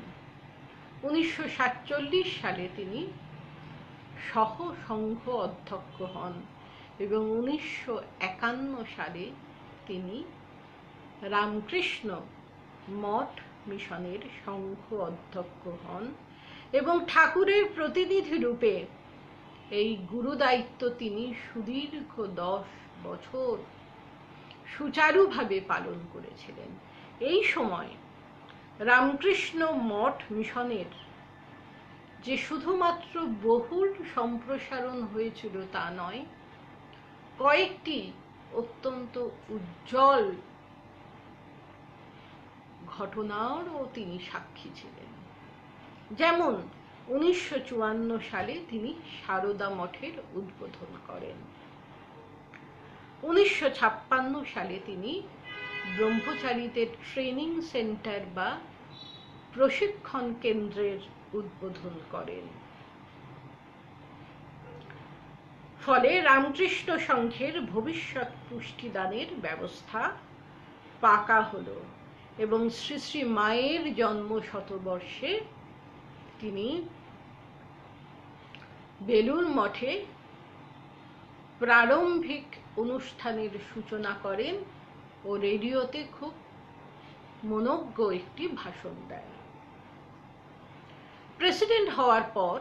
Speaker 1: 1947 সালে তিনি সহ সংঘ অধ্যক্ষ হন এবং 1951 সালে তিনি রামকৃষ্ণ মঠ মিশনের সংঘ অধ্যক্ষ হন এবং ঠাকুরের প্রতিনিধি রূপে এই গুরুদায়িত্ব তিনি সুদীর্ঘ 10 বছর সুচারুভাবে পালন করেছিলেন। এই সময় রামকৃষ্ণ মঠ মিশনের যে শুধুমাত্র বহুল সম্প্রসারণ হয়েছিল তা নয়, কয়েকটি অত্যন্ত উজ্জ্বল ঘটনারও তিনি সাক্ষী ছিলেন। যেমন 1954 সালে তিনি সারদা মঠের উদ্বোধন করেন। 1956 সালে তিনি ব্রহ্মচারীদের ট্রেনিং সেন্টার বা প্রশিক্ষণ কেন্দ্রের উদ্বোধন করেন। ফলে রামকৃষ্ণ সংঘের ভবিষ্যৎ পুষ্টিদানের ব্যবস্থা পাকা হলো এবং শ্রী শ্রী মায়ের জন্ম শতবর্ষে তিনি বেলুড় মঠে প্রারম্ভিক অনুষ্ঠানের সূচনা করেন ও রেডিওতে খুব মনোজ্ঞ একটি ভাষণ দেন। প্রেসিডেন্ট হওয়ার পর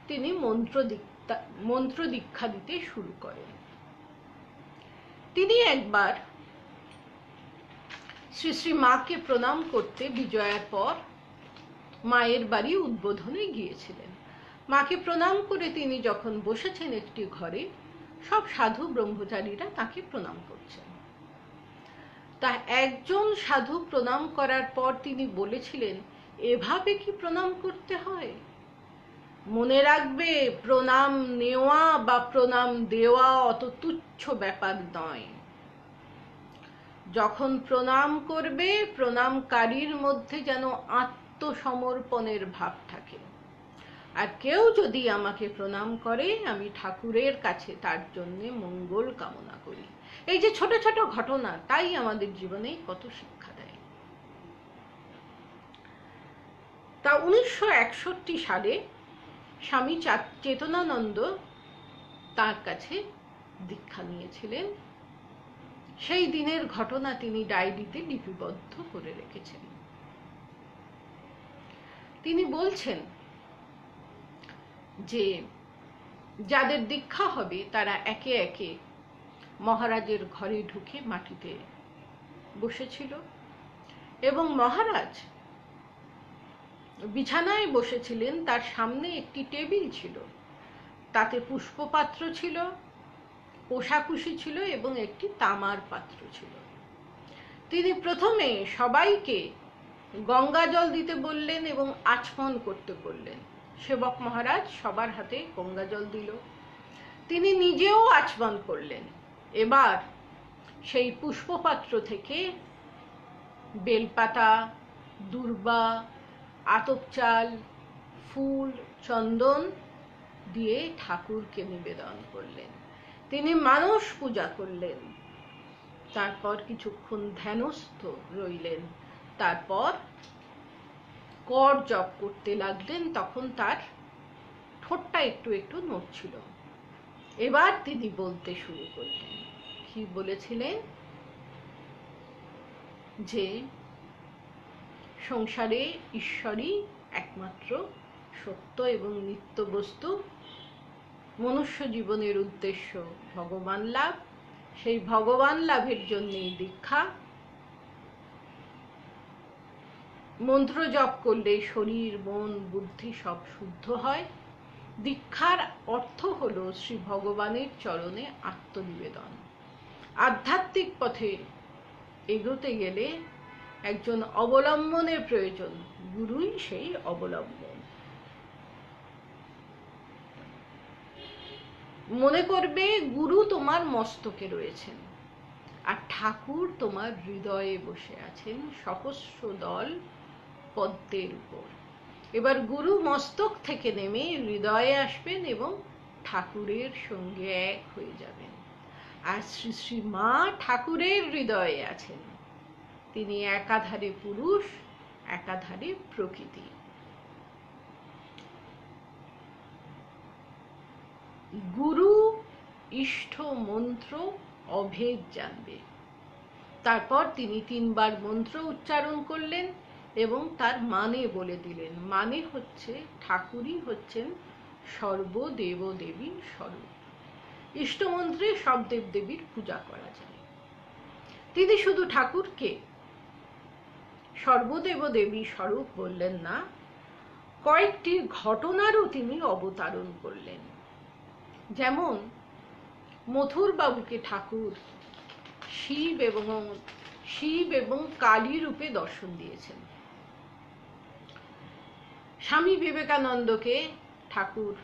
Speaker 1: তিনি মন্ত্র দীক্ষা দিতে শুরু করেন। তিনি একবার শ্রী শ্রী মাকে প্রণাম করতে বিজয়ার পর মায়ের বাড়ি উদ্বোধনে গিয়েছিলেন। মাকে প্রণাম করে তিনি যখন বসেছেন একটি ঘরে, সব সাধু ব্রহ্মচারীরা তাকে প্রণাম করছেন। তা একজন সাধু প্রণাম করার পর তিনি বলেছিলেন, এভাবে কি প্রণাম করতে হয়? মনে রাখবে, প্রণাম নেওয়া বা প্রণাম দেওয়া অত তুচ্ছ ব্যাপার নয়। যখন প্রণাম করবে, প্রণামকারীর মধ্যে যেন আত্মসমর্পণের ভাব থাকে। আর কেউ যদি আমাকে প্রণাম করে, আমি ঠাকুরের কাছে তার জন্য মঙ্গল কামনা করি। এই যে ছোট ছোট ঘটনা, তাই আমাদের জীবনে কত শিক্ষা দেয়। তা 1961 সালে স্বামী চেতনানন্দ তার কাছে দীক্ষা নিয়েছিলেন। সেই দিনের ঘটনা তিনি ডায়েরিতে লিপিবদ্ধ করে রেখেছেন। তিনি বলছেন যে যাদের দীক্ষা হবে তারা একে একে মহারাজের ঘরে ঢুকে মাটিতে বসেছিল এবং মহারাজ বিছানায় বসেছিলেন। তার সামনে একটি টেবিল ছিল, তাতে পুষ্পপাত্র ছিল, কোষাকুষি ছিল এবং একটি তামার পাত্র ছিল। তিনি প্রথমে সবাইকে গঙ্গা জল দিতে বললেন এবং আচমন করতে বললেন। সেবক মহারাজ সবার হাতে গঙ্গা জল দিল। তিনি নিজেও আচমন করলেন। এবার সেই পুষ্পপাত্র থেকে বেলপাতা, দূর্বা, আতপ চাল, ফুল, চন্দন দিয়ে ঠাকুরকে নিবেদন করলেন। তিনি মানস পূজা করলেন। তারপর কিছুক্ষণ ধ্যানস্থ রইলেন। তারপর কর জপ করতে লাগলেন। তখন তার ঠোঁটটা একটু একটু নড়ছিল। এবার তিনি বলতে শুরু করলেন। কি বলেছিলেন? যে সংসারে ঈশ্বরই একমাত্র সত্য এবং নিত্য বস্তু। মনুষ্য জীবনের উদ্দেশ্য ভগবান লাভ। সেই ভগবান লাভের জন্যই দীক্ষা। মন্ত্র জপ করলে শরীর, মন, বুদ্ধি সব শুদ্ধ হয়। দীক্ষার অর্থ হলো শ্রী ভগবানের চরণে আত্মনিবেদন। আধ্যাত্মিক পথে এগোতে গেলে একজন অবলম্বনের প্রয়োজন। গুরুই সেই অবলম্বন। মনে করবে গুরু তোমার মস্তকে রয়েছেন আর ঠাকুর তোমার হৃদয়ে বসে আছেন সহস্র দল পদ্মের উপর। এবার গুরু মস্তক থেকে নেমে হৃদয়ে আসবেন এবং ঠাকুরের সঙ্গে এক হয়ে যাবেন। আর শ্রী শ্রী মা ঠাকুরের হৃদয়ে আছেন। তিনি একাধারে পুরুষ, একাধারে প্রকৃতি। গুরু ইষ্ট মন্ত্র অভেদ জানবে। তারপর তিনি 3 বার মন্ত্র উচ্চারণ করলেন এবং তার মানে বলে দিলেন। মানে হচ্ছে ঠাকুরই হচ্ছেন সর্বদেব দেবীর স্বরূপ। ইষ্টমন্ত্রে সব দেবদেবীর পূজা করা যায়। তিনি শুধু ঠাকুরকে সর্বদেব দেবী স্বরূপ বললেন না, কয়েকটি ঘটনারও তিনি অবতারণ করলেন। যেমন মথুর বাবুকে ঠাকুর শিব এবং কালী রূপে দর্শন দিয়েছেন। স্বামী বিবেকানন্দকে ঠাকুর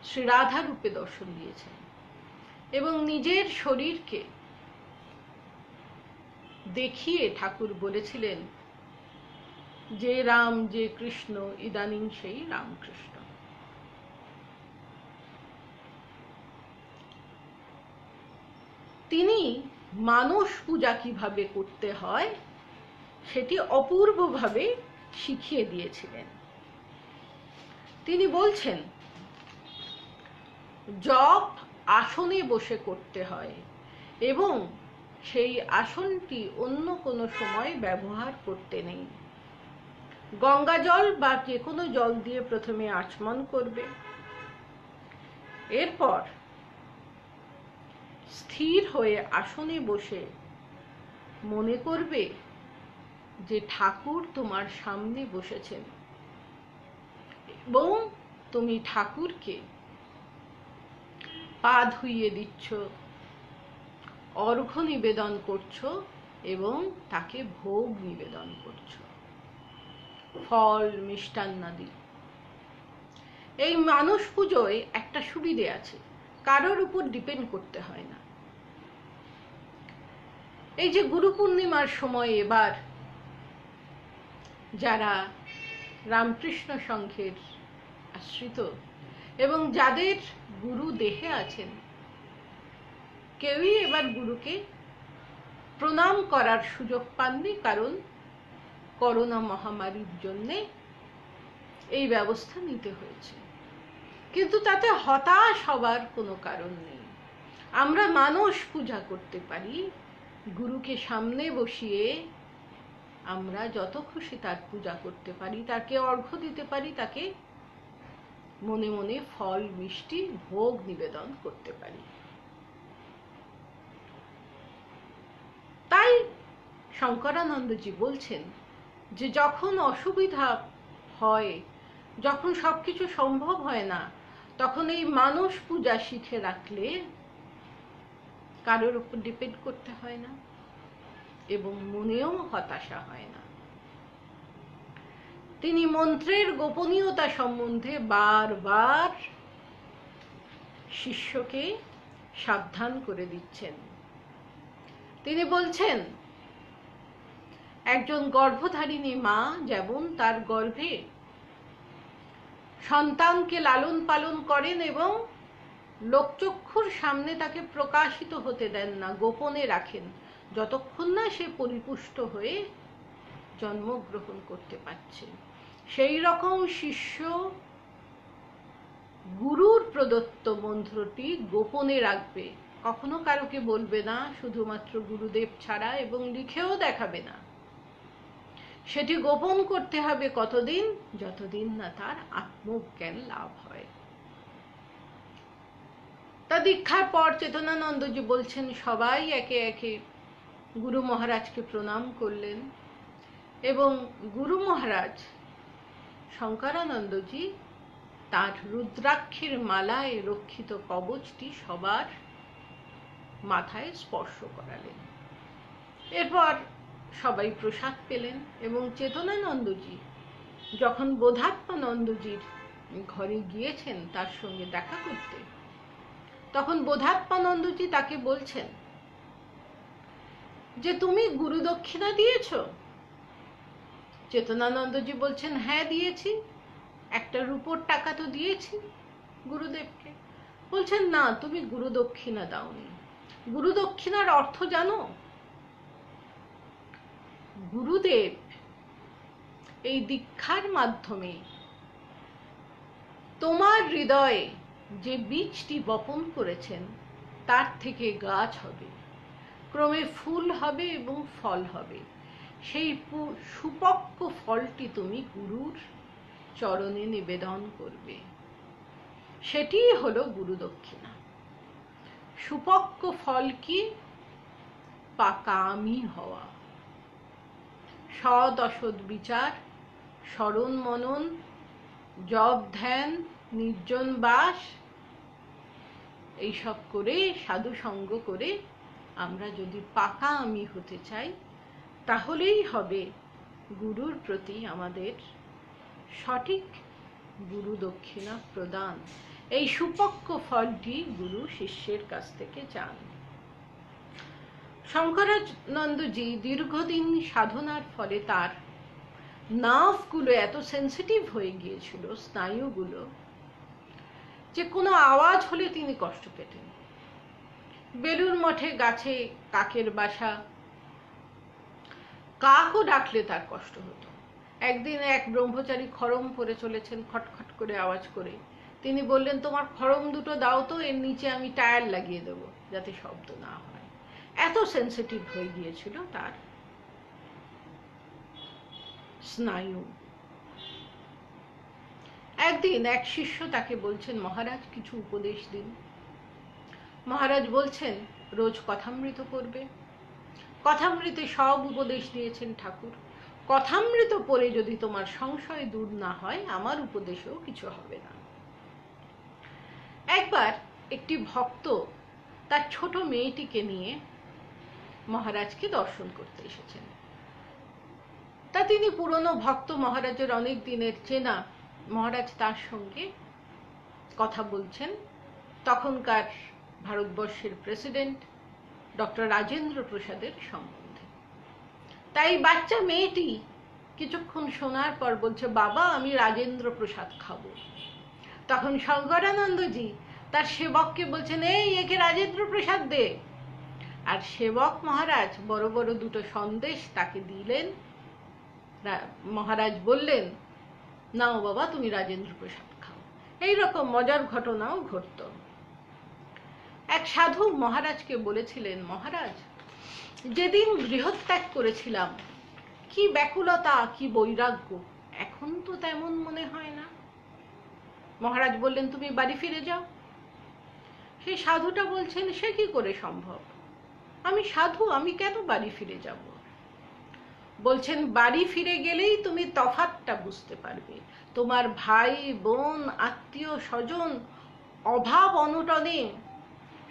Speaker 1: শ্রী রাধা রূপে দর্শন দিয়েছেন এবং নিজের শরীরকে দেখিয়ে ঠাকুর বলেছিলেন যে রাম যে কৃষ্ণ ইদানিং সেই রামকৃষ্ণ। তিনি মানস পূজা কিভাবে করতে হয় সেটি অপূর্বভাবে শিখিয়ে দিয়েছিলেন। তিনি বলছেন, জপ আসনে বসে করতে হয় এবং সেই আসনটি অন্য কোনো সময় ব্যবহার করতে নেই। গঙ্গা জল বা যে কোনো জল দিয়ে প্রথমে আচমন করবে। এরপর স্থির হয়ে আসনে বসে মনে করবে যে ঠাকুর তোমার সামনে বসেছেন এবং তুমি ঠাকুরকে পা ধুইয়ে দিচ্ছ, অর্ঘ্য নিবেদন করছো এবং তাকে ভোগ নিবেদন করছো, ফল মিষ্টান্নাদি। এই মানস পুজোয় একটা সুবিধে আছে, কারোর উপর ডিপেন্ড করতে হয় না। এই যে গুরু পূর্ণিমার সময় এবার যারা রামকৃষ্ণ সংঘের আশ্রিত এবং যাদের গুরু দেহে আছেন, কেউই এবার গুরুকে প্রণাম করার সুযোগ পাননি, কারণ করোনা মহামারীর জন্যে এই ব্যবস্থা নিতে হয়েছে। কিন্তু তাতে হতাশ হবার কোনো কারণ নেই। আমরা মানস পূজা করতে পারি, গুরুকে সামনে বসিয়ে আমরা যত খুশি তার পূজা করতে পারি, তাকে অর্ঘ্য দিতে পারি, তাকে মনে মনে ফল মিষ্টি ভোগ নিবেদন করতে পারি। তাই শঙ্করানন্দজি বলছেন যে যখন অসুবিধা হয়, যখন সবকিছু সম্ভব হয় না, তখন এই মানস পূজা শিখে রাখলে কারোর উপর ডিপেন্ড করতে হয় না এবং মনেও হতাশা হয় না। তিনি মন্ত্রের গোপনীয়তা সম্বন্ধে বারবার শিষ্যকে সাবধান করে দিচ্ছেন। তিনি বলছেন, একজন গর্ভধারিণী মা যেমন তার গর্ভে সন্তানকে লালন পালন করেন এবং লোকচক্ষুর সামনে তাকে প্রকাশিত হতে দেন না, গোপনে রাখেন যতক্ষণ না সে পরিপুষ্ট হয়ে জন্মগ্রহণ করতে পারছে, সেই রকম শিষ্য গুরুর প্রদত্ত মন্ত্রটি গোপনে রাখবে, কখনো কারোকে বলবে না, শুধুমাত্র গুরুদেব ছাড়া, এবং লিখেও দেখাবে না। সেটি গোপন করতে হবে কতদিন? যতদিন না তার আত্মজ্ঞান লাভ হয়। তা দীক্ষার পর চেতনানন্দজি বলছেন, সবাই একে একে গুরু মহারাজকে প্রণাম করলেন এবং গুরু মহারাজ শঙ্করানন্দজি তার রুদ্রাক্ষের মালায় রক্ষিত কবচটি সবার মাথায় স্পর্শ করালেন। এরপর সবাই প্রসাদ পেলেন এবং চেতনানন্দজি যখন বোধাত্মানন্দজির ঘরে গিয়েছেন তার সঙ্গে দেখা করতে, তখন বোধাত্মানন্দজি তাকে বলছেন যে তুমি গুরু দক্ষিণা দিয়েছ? চেতনানন্দজি বলছেন, হ্যাঁ দিয়েছি, একটা রূপোর টাকা তো দিয়েছি গুরুদেবকে। বলছেন, না, তুমি গুরু দক্ষিণা দাওনি। গুরু দক্ষিণার অর্থ জানো? গুরুদেব এই দীক্ষার মাধ্যমে তোমার হৃদয়ে যে বীজটি বপন করেছেন তার থেকে গাছ হবে, ক্রমে ফুল হবে এবং ফল হবে। সেই সুপক্ক ফলটি তুমি গুরুর চরণে নিবেদন করবে, সেটিই হলো গুরু দক্ষিণা। সুপক্ক ফল কি? পাকা আমি হওয়া, সৎ অসৎ বিচার, স্মরণ মনন, জপ ধ্যান, নির্জন বাস, এইসব করে সাধু সঙ্গ করে আমরা যদি পাকা আমি হতে চাই, তাহলেই হবে গুরুর প্রতি আমাদের সঠিক গুরু দক্ষিণা প্রদান। এই সুপক্ক ফলটি গুরু শিষ্যের কাছ থেকে চান। শঙ্করানন্দজি দীর্ঘদিন সাধনার ফলে তার নার্ভগুলো এত সেন্সিটিভ হয়ে গিয়েছিল, স্নায়ুগুলো, যে কোনো আওয়াজ হলে তিনি কষ্ট পেতেন। বেলুর মঠে গাছে কাকের বাসা, কাকও ডাকলে তার কষ্ট হতো। একদিন এক ব্রহ্মচারী খড়ম পরে চলেছেন, খটখট করে আওয়াজ করে। তিনি বললেন, তোমার খড়ম দুটো দাও তো, এর নিচে আমি টায়ার লাগিয়ে দেব যাতে শব্দ না হয়। এত সেন্সিটিভ হয়ে গিয়েছিল তার স্নায়ু। একদিন এক শিষ্য তাকে বলছেন, মহারাজ কিছু উপদেশ দিন। মহারাজ বলছেন, রোজ কথামৃত পড়বে। কথামৃতে সব উপদেশ দিয়েছেন ঠাকুর। কথামৃত পড়ে যদি তোমার সংশয় দূর না হয়, আমার উপদেশেও কিছু হবে না। একবার একটি ভক্ত তার ছোট মেয়েটিকে নিয়ে মহারাজকে দর্শন করতে এসেছেন। তা তিনি পুরনো ভক্ত, মহারাজের অনেক দিনের চেনা। মহারাজ তার সঙ্গে কথা বলছেন তখনকার ভারতবর্ষের প্রেসিডেন্ট ডক্টর রাজেন্দ্র প্রসাদের সম্বন্ধে। তাই বাচ্চা মেয়েটি কিছুক্ষণ শোনার পর বলছে, বাবা আমি রাজেন্দ্র প্রসাদ খাবো। তখন শঙ্করানন্দজি তার সেবককে বলছেন, এই একে রাজেন্দ্র প্রসাদ দে। আর সেবক মহারাজ বড় বড় দুটো সন্দেশ তাকে দিলেন। মহারাজ বললেন, নাও বাবা তুমি রাজেন্দ্র প্রসাদ খাও। এইরকম মজার ঘটনাও ঘটত। এক সাধু মহারাজকে বলেছিলেন, মহারাজ, যেদিন গৃহত্যাগ করেছিলাম কি ব্যাকুলতা, কি বৈরাগ্য, এখন তো তেমন মনে হয় না। মহারাজ বললেন, তুমি বাড়ি ফিরে যাও। সেই সাধুটা বলছেন, সে কি করে সম্ভব? আমি সাধু, আমি কেন বাড়ি ফিরে যাব? বলছেন, বাড়ি ফিরে গেলেই তুমি তফাৎটা বুঝতে পারবে। তোমার ভাই বোন আত্মীয় স্বজন অভাব অনটনে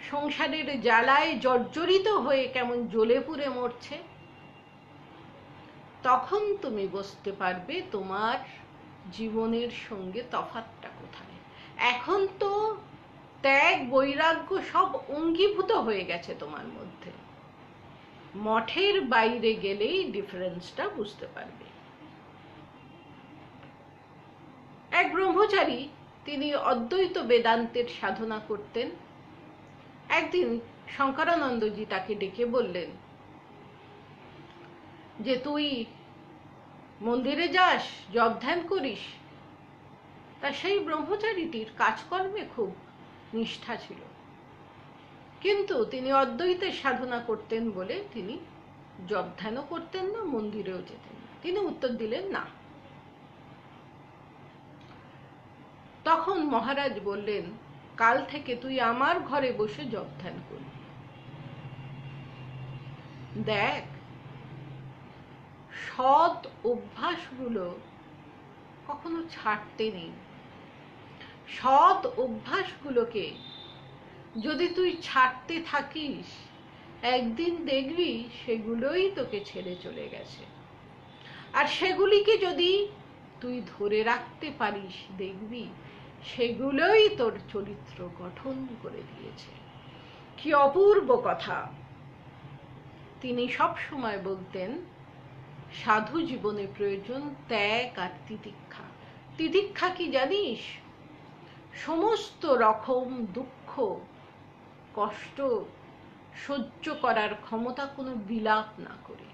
Speaker 1: সংসারের জ্বালায় জর্জরিত হয়ে কেমন জ্বলে পুড়ে মরছে, তখন তুমি বুঝতে পারবে তোমার জীবনের সঙ্গে তফাৎটা কোথায়। এখন তো ত্যাগ বৈরাগ্য সব অঙ্গীভূত হয়ে গেছে তোমার মধ্যে। মঠের বাইরে গেলেই ডিফারেন্সটা বুঝতে পারবে। এক ব্রহ্মচারী, তিনি অদ্বৈত বেদান্তের সাধনা করতেন। একদিন শঙ্করানন্দজি তাকে ডেকে বললেন যে, তুই মন্দিরে যাস, জপ ধ্যান করিস। তা সেই ব্রহ্মচারীটির কাজকর্মে খুব নিষ্ঠা ছিল, কিন্তু তিনি অদ্বৈতের সাধনা করতেন বলে তিনি জপ ধ্যানও করতেন না, মন্দিরেও যেতেন না। তিনি উত্তর দিলেন, না। তখন মহারাজ বললেন, কাল থেকে তুই আমার ঘরে বসে জপ ধ্যান করবি। দেখ, সৎ অভ্যাসগুলো কখনো ছাড়তে নেই। সৎ অভ্যাসগুলোকে যদি তুই ছাড়তে থাকিস, একদিন দেখবি সেগুলোই তোকে ছেড়ে চলে গেছে। আর সেগুলিকে যদি তুই ধরে রাখতে পারিস, দেখবি সেগুলোই তোর চরিত্র গঠন করে দিয়েছে। কি অপূর্ব কথা! তিনি সব সময় বলতেন, সাধু জীবনে প্রয়োজন ত্যাগ আর তিতিক্ষা। তিতিক্ষা কি জানিস? সমস্ত রকম দুঃখ কষ্ট সহ্য করার ক্ষমতা কোনো বিলাপ না করে।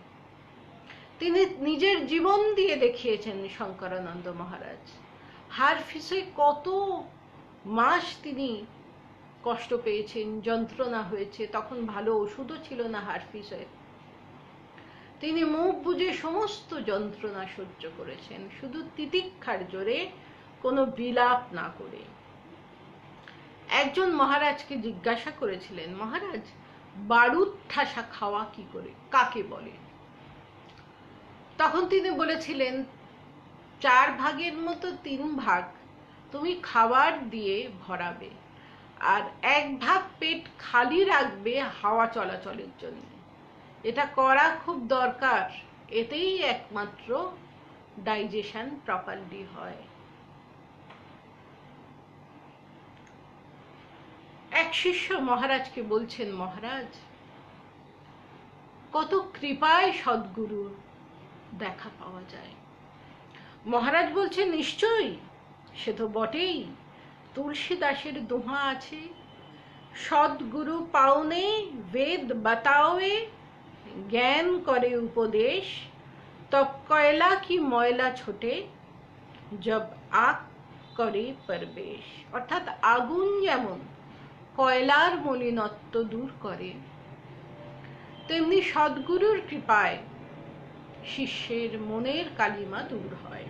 Speaker 1: তিনি নিজের জীবন দিয়ে দেখিয়েছেন শঙ্করানন্দ মহারাজ। হারফিসে কত মাস তিনি কষ্ট পেয়েছেন, যন্ত্রণা হয়েছে, তখন ভালো ওষুধও ছিল না হারফিসে। তিনি মুখ বুজে সমস্ত যন্ত্রণা সহ্য করেছেন, শুধু তিতিক্ষার জোরে, কোনো বিলাপ না করে। একজন মহারাজকে জিজ্ঞাসা করেছিলেন, মহারাজ, বারুদ ঠাসা খাওয়া কি করে, কাকে বলে? তখন তিনি বলেছিলেন, 4 ভাগের মতো 3 ভাগ তুমি খাবার দিয়ে ভরাবে, আর 1 ভাগ পেট খালি রাখবে হাওয়া চলাচলের জন্য। এটা করা খুব দরকার, এতেই একমাত্র ডাইজেশন প্রপারলি হয়। এক শিষ্য মহারাজকে বলছেন, মহারাজ, কত কৃপায় সদ্গুরুর দেখা পাওয়া যায়। মহারাজ বলছেন, নিশ্চয়ই, সে তো বটেই। তুলসী দাসের দোহা আছে, সদ্গুরু পাওনে বেদ বাতাওয়ে, জ্ঞান করে উপদেশ, তব কয়লা কি ময়লা ছোটে, জব আগ করে প্রবেশ। অর্থাৎ আগুন যেমন কয়লার মলিনত্ব দূর করে, তেমনি সদ্গুরুর কৃপায় শিষ্যের মনের কালিমা দূর হয়।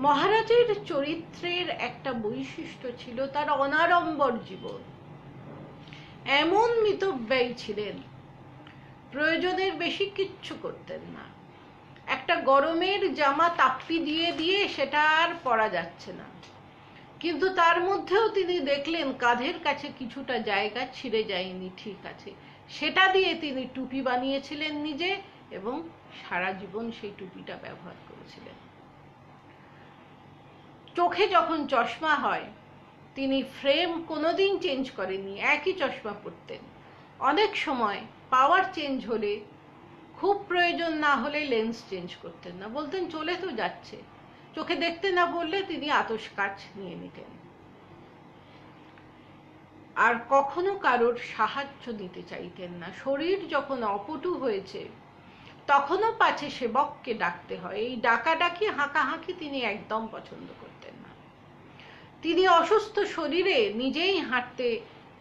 Speaker 1: মহারাজের চরিত্রের একটা বৈশিষ্ট্য ছিল তার অনাড়ম্বর জীবন। এমন মিতব্যয়ী ছিলেন, প্রয়োজনের বেশি কিচ্ছু করতেন না। একটা গরমের জামা তাপ্পি দিয়ে দিয়ে সেটা আর পরা যাচ্ছে না, কিন্তু তার মধ্যেও তিনি দেখলেন কাঁধের কাছে কিছুটা জায়গা ছিঁড়ে যায়নি, ঠিক আছে, সেটা দিয়ে তিনি টুপি বানিয়েছিলেন নিজে, এবং সারা জীবন সেই টুপিটা ব্যবহার করেছিলেন। চোখে যখন চশমা হয়, তিনি ফ্রেম কোনোদিন চেঞ্জ করেননি, একই চশমা পরতেন। অনেক সময় পাওয়ার চেঞ্জ হলে, খুব প্রয়োজন না হলে লেন্স চেঞ্জ করতেন না, বলতেন চলে তো যাচ্ছে। চোখে দেখতে না বললে তিনি আতশ কাচ নিয়ে নিতেন। আর কখনো কারোর সাহায্য নিতে চাইতেন না। শরীর যখন অপটু হয়েছে, তখনও পাছে সেবককে ডাকতে হয়, এই ডাকাডাকি হাঁকাহাঁকি তিনি একদম পছন্দ করতেন না। তিনি অসুস্থ শরীরে নিজেই হাঁটতে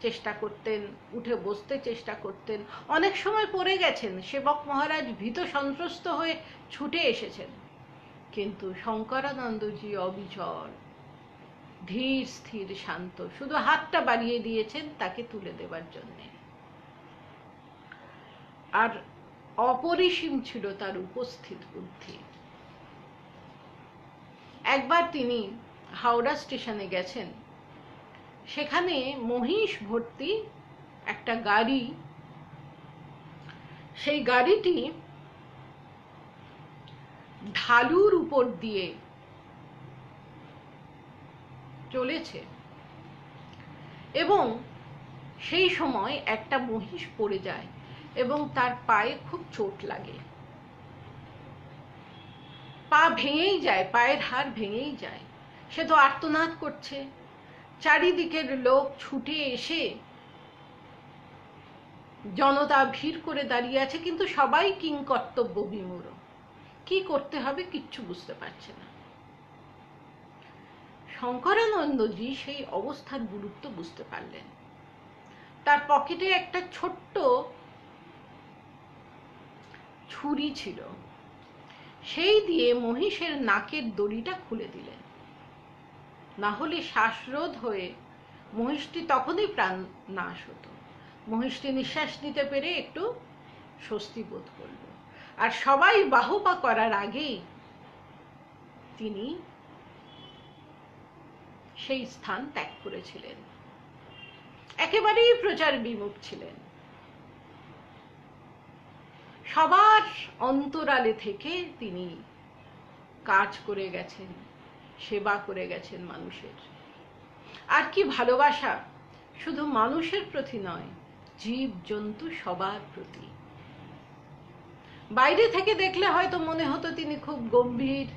Speaker 1: চেষ্টা করতেন, উঠে বসতে চেষ্টা করতেন, অনেক সময় পড়ে গেছেন, সেবক মহারাজ ভীত সন্ত্রস্ত হয়ে ছুটে এসেছেন, কিন্তু শঙ্করানন্দজি অবিচল, ধীর স্থির শান্ত, শুধু হাতটা বাড়িয়ে দিয়েছেন তাকে তুলে দেবার জন্য। আর অপরিসীম ছিল তার উপস্থিত বুদ্ধি। একবার তিনি হাওড়া স্টেশনে গেছেন, সেখানে মহিষ ভর্তি একটা গাড়ি, সেই গাড়িটি ঢালুর উপর দিয়ে চলেছে এবং সেই সময় একটা মহিষ পড়ে যায় এবং তার পায়ে খুব চোট লাগে, পা ভেঙেই যায়, পায়ের হাড় ভেঙেই যায়। সে তো আর্তনাদ করছে, চারিদিকের লোক ছুটে এসে জনতা ভিড় করে দাঁড়িয়ে আছে, কিন্তু সবাই কিংকর্তব্য বিমূঢ়, কি করতে হবে কিচ্ছু বুঝতে পারছে না। শঙ্করানন্দজি সেই অবস্থার গুরুত্ব বুঝতে পারলেন। তার পকেটে একটা ছোট্ট ছুরি ছিল, সেই দিয়ে মহিষের নাকের দড়িটা খুলে দিলেন, না হলে শ্বাসরোধ হয়ে মহিষটি তখনই প্রাণ নাশ হতো। মহিষটি নিঃশ্বাস নিতে পেরে একটু স্বস্তি বোধ করল, আর সবাই বাহবা করার আগেই তিনি সেই স্থান ত্যাগ করেছিলেন, একেবারেই প্রচার বিমুখ ছিলেন। সবার অন্তরালে থেকে তিনি কাজ করে গেছেন, সেবা করে গেছেন মানুষের। আর কি ভালোবাসা, শুধু মানুষের প্রতি নয়, জীব জন্তু সবার প্রতি। বাইরে থেকে দেখলে হয়তো মনে হতো তিনি খুব গম্ভীর,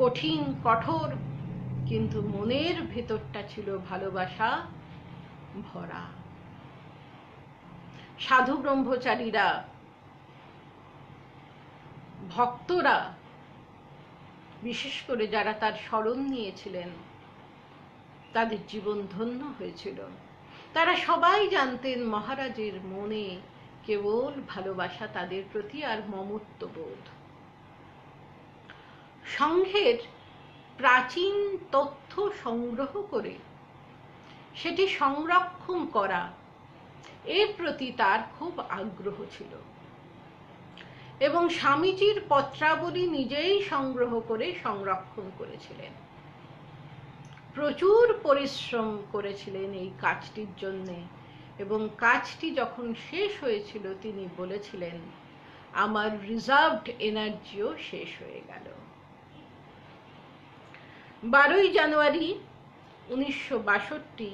Speaker 1: কঠিন, কঠোর, কিন্তু মনের ভেতরটা ছিল ভালোবাসা ভরা। সাধু ব্রহ্মচারীরা, ভক্তরা, বিশেষ করে যারা তার শরণ নিয়েছিলেন, তাদের জীবন ধন্য হয়েছিল। তারা সবাই জানতেন মহারাজের মনে কেবল ভালোবাসা তাদের প্রতি আর মমত্ববোধ। সংঘের প্রাচীন তথ্য সংগ্রহ করে সেটি সংরক্ষণ করা, এর প্রতি তার খুব আগ্রহ ছিল এবং স্বামীজির পত্রাবলী নিজেই সংগ্রহ করে সংরক্ষণ করেছিলেন। প্রচুর পরিশ্রম করেছিলেন এই কাজটির জন্য, এবং কাজটি যখন শেষ হয়েছিল তিনি বলেছিলেন, আমার রিজার্ভড এনার্জিও শেষ হয়ে গেল। 12ই জানুয়ারি 1962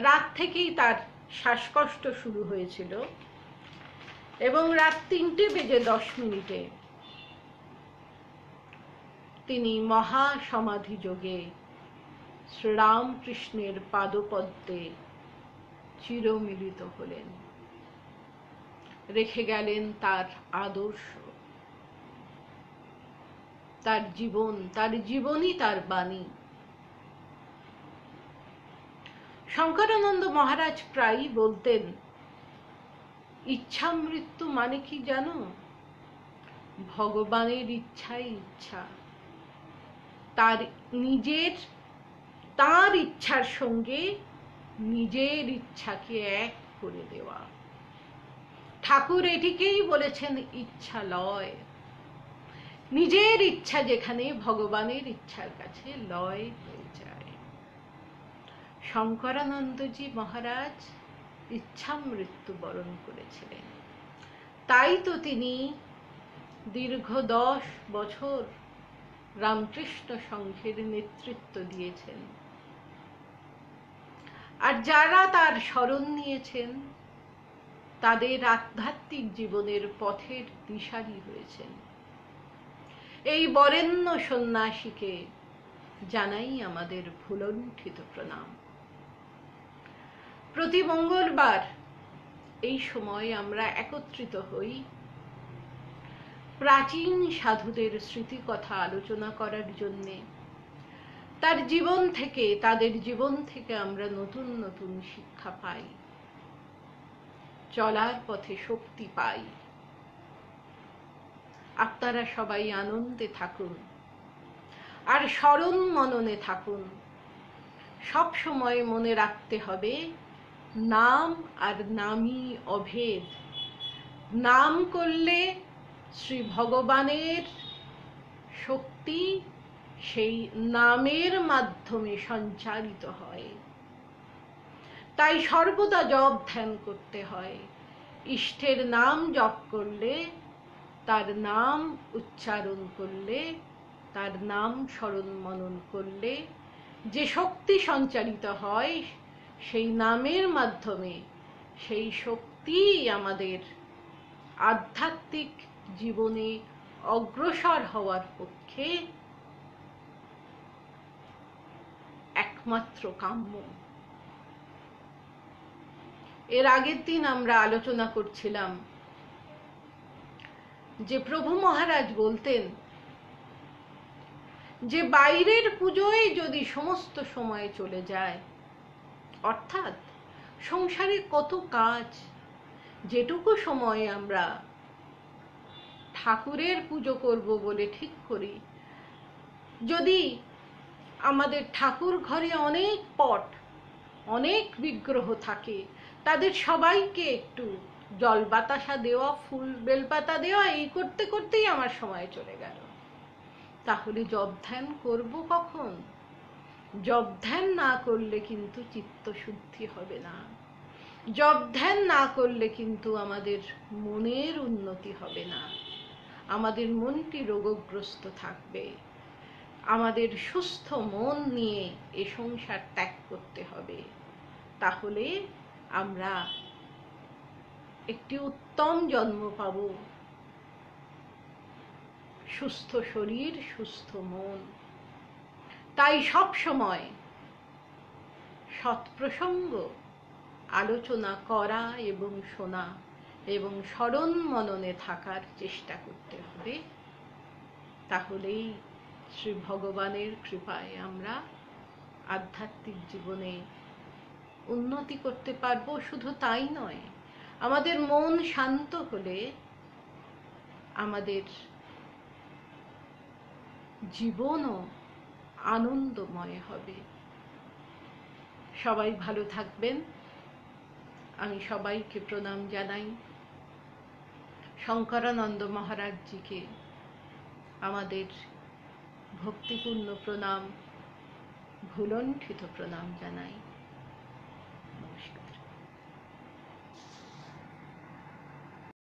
Speaker 1: রাত থেকেই তার শ্বাসকষ্ট শুরু হয়েছিল এবং রাত 3:10 তিনি মহাসমাধি যোগে শ্রীরামকৃষ্ণের পাদপদ্মে চিরমিলিত হলেন, রেখে গেলেন তার আদর্শ, তার জীবন, তার জীবনী, তার বাণী। শঙ্করানন্দ মহারাজ প্রায়ই বলতেন, ইচ্ছা মৃত্যু মানে কি জানো? ভগবানের ইচ্ছাই ইচ্ছা, তার ইচ্ছার সঙ্গে নিজের ইচ্ছাকে এক করে দেওয়া। ঠাকুর এটিকেই বলেছেন ইচ্ছা লয়। নিজের ইচ্ছা যেখানে ভগবানের ইচ্ছার কাছে লয় হয়ে যায়। শঙ্করানন্দজি মহারাজ ইচ্ছা মৃত্যু বরণ করেছিলেন, তাই তো তিনি দীর্ঘ 10 বছর রামকৃষ্ণ সংঘের নেতৃত্ব দিয়েছেন, আর যারা তার শরণ নিয়েছেন তাদের আধ্যাত্মিক জীবনের পথের দিশারি হয়েছেন। এই বরেণ্য সন্ন্যাসীকে জানাই আমাদের ভুলণ্ঠিত প্রণাম। প্রতি মঙ্গলবার এই সময় আমরা একত্রিত হই প্রাচীন সাধুদের স্মৃতিকথা আলোচনা করার জন্যে, তাদের জীবন থেকে আমরা নতুন নতুন শিক্ষা পাই, চলার পথে শক্তি পাই। আপনারা সবাই আনন্দে থাকুন আর স্মরণ মননে থাকুন। সব সময় মনে রাখতে হবে, নাম আর নামই অভেদ। নাম করলে শ্রী ভগবানের শক্তি সেই নামের মাধ্যমে সঞ্চারিত হয়। তাই সর্বদা জপ ধ্যান করতে হয়। ইষ্টের নাম জপ করলে, তার নাম উচ্চারণ করলে, তার নাম স্মরণ মনন করলে যে শক্তি সঞ্চারিত হয়, সেই নামের মাধ্যমে সেই শক্তি আমাদের আধ্যাত্মিক জীবনে অগ্রসর হওয়ার পক্ষে একমাত্র কাম্য। এর আগের দিন আমরা আলোচনা করছিলাম যে প্রভু মহারাজ বলতেন যে বাইরের পুজোয় যদি সমস্ত সময় চলে যায়, অর্থাৎ সংসারে কত কাজ, যেটুকু সময় আমরা ঠাকুরের পুজো করব বলে ঠিক করি, যদি আমাদের ঠাকুর ঘরে অনেক পট, অনেক বিগ্রহ থাকে, তাদের সবাইকে একটু জল বাতাসা দেওয়া, ফুল বেলপাতা দেওয়া, এই করতে করতেই আমার সময় চলে গেল। তাহলে জপ ধ্যান করব কখন? জপ ধ্যান না করলে কিন্তু চিত্ত শুদ্ধি হবে না। জপ ধ্যান না করলে কিন্তু আমাদের মনের উন্নতি হবে না। আমাদের মনটি রোগগ্রস্ত থাকবে। আমাদের সুস্থ মন নিয়ে এ সংসার ত্যাগ করতে হবে। তাহলে আমরা একটি উত্তম জন্ম পাব, সুস্থ শরীর, সুস্থ মন। তাই সব সময় সৎপ্রসঙ্গ আলোচনা করা এবং শোনা এবং স্মরণ মননে থাকার চেষ্টা করতে হবে। তাহলেই শ্রী ভগবানের কৃপায় আমরা আধ্যাত্মিক জীবনে উন্নতি করতে পারব। শুধু তাই নয়, আমাদের মন শান্ত হলে আমাদের জীবনও আনন্দময় হবে। সবাই ভালো থাকবেন। আমি সবাইকে প্রণাম জানাই। শঙ্করানন্দ মহারাজজিকে আমাদের ভক্তিপূর্ণ প্রণাম, ভুলণ্ঠিত প্রণাম জানাই।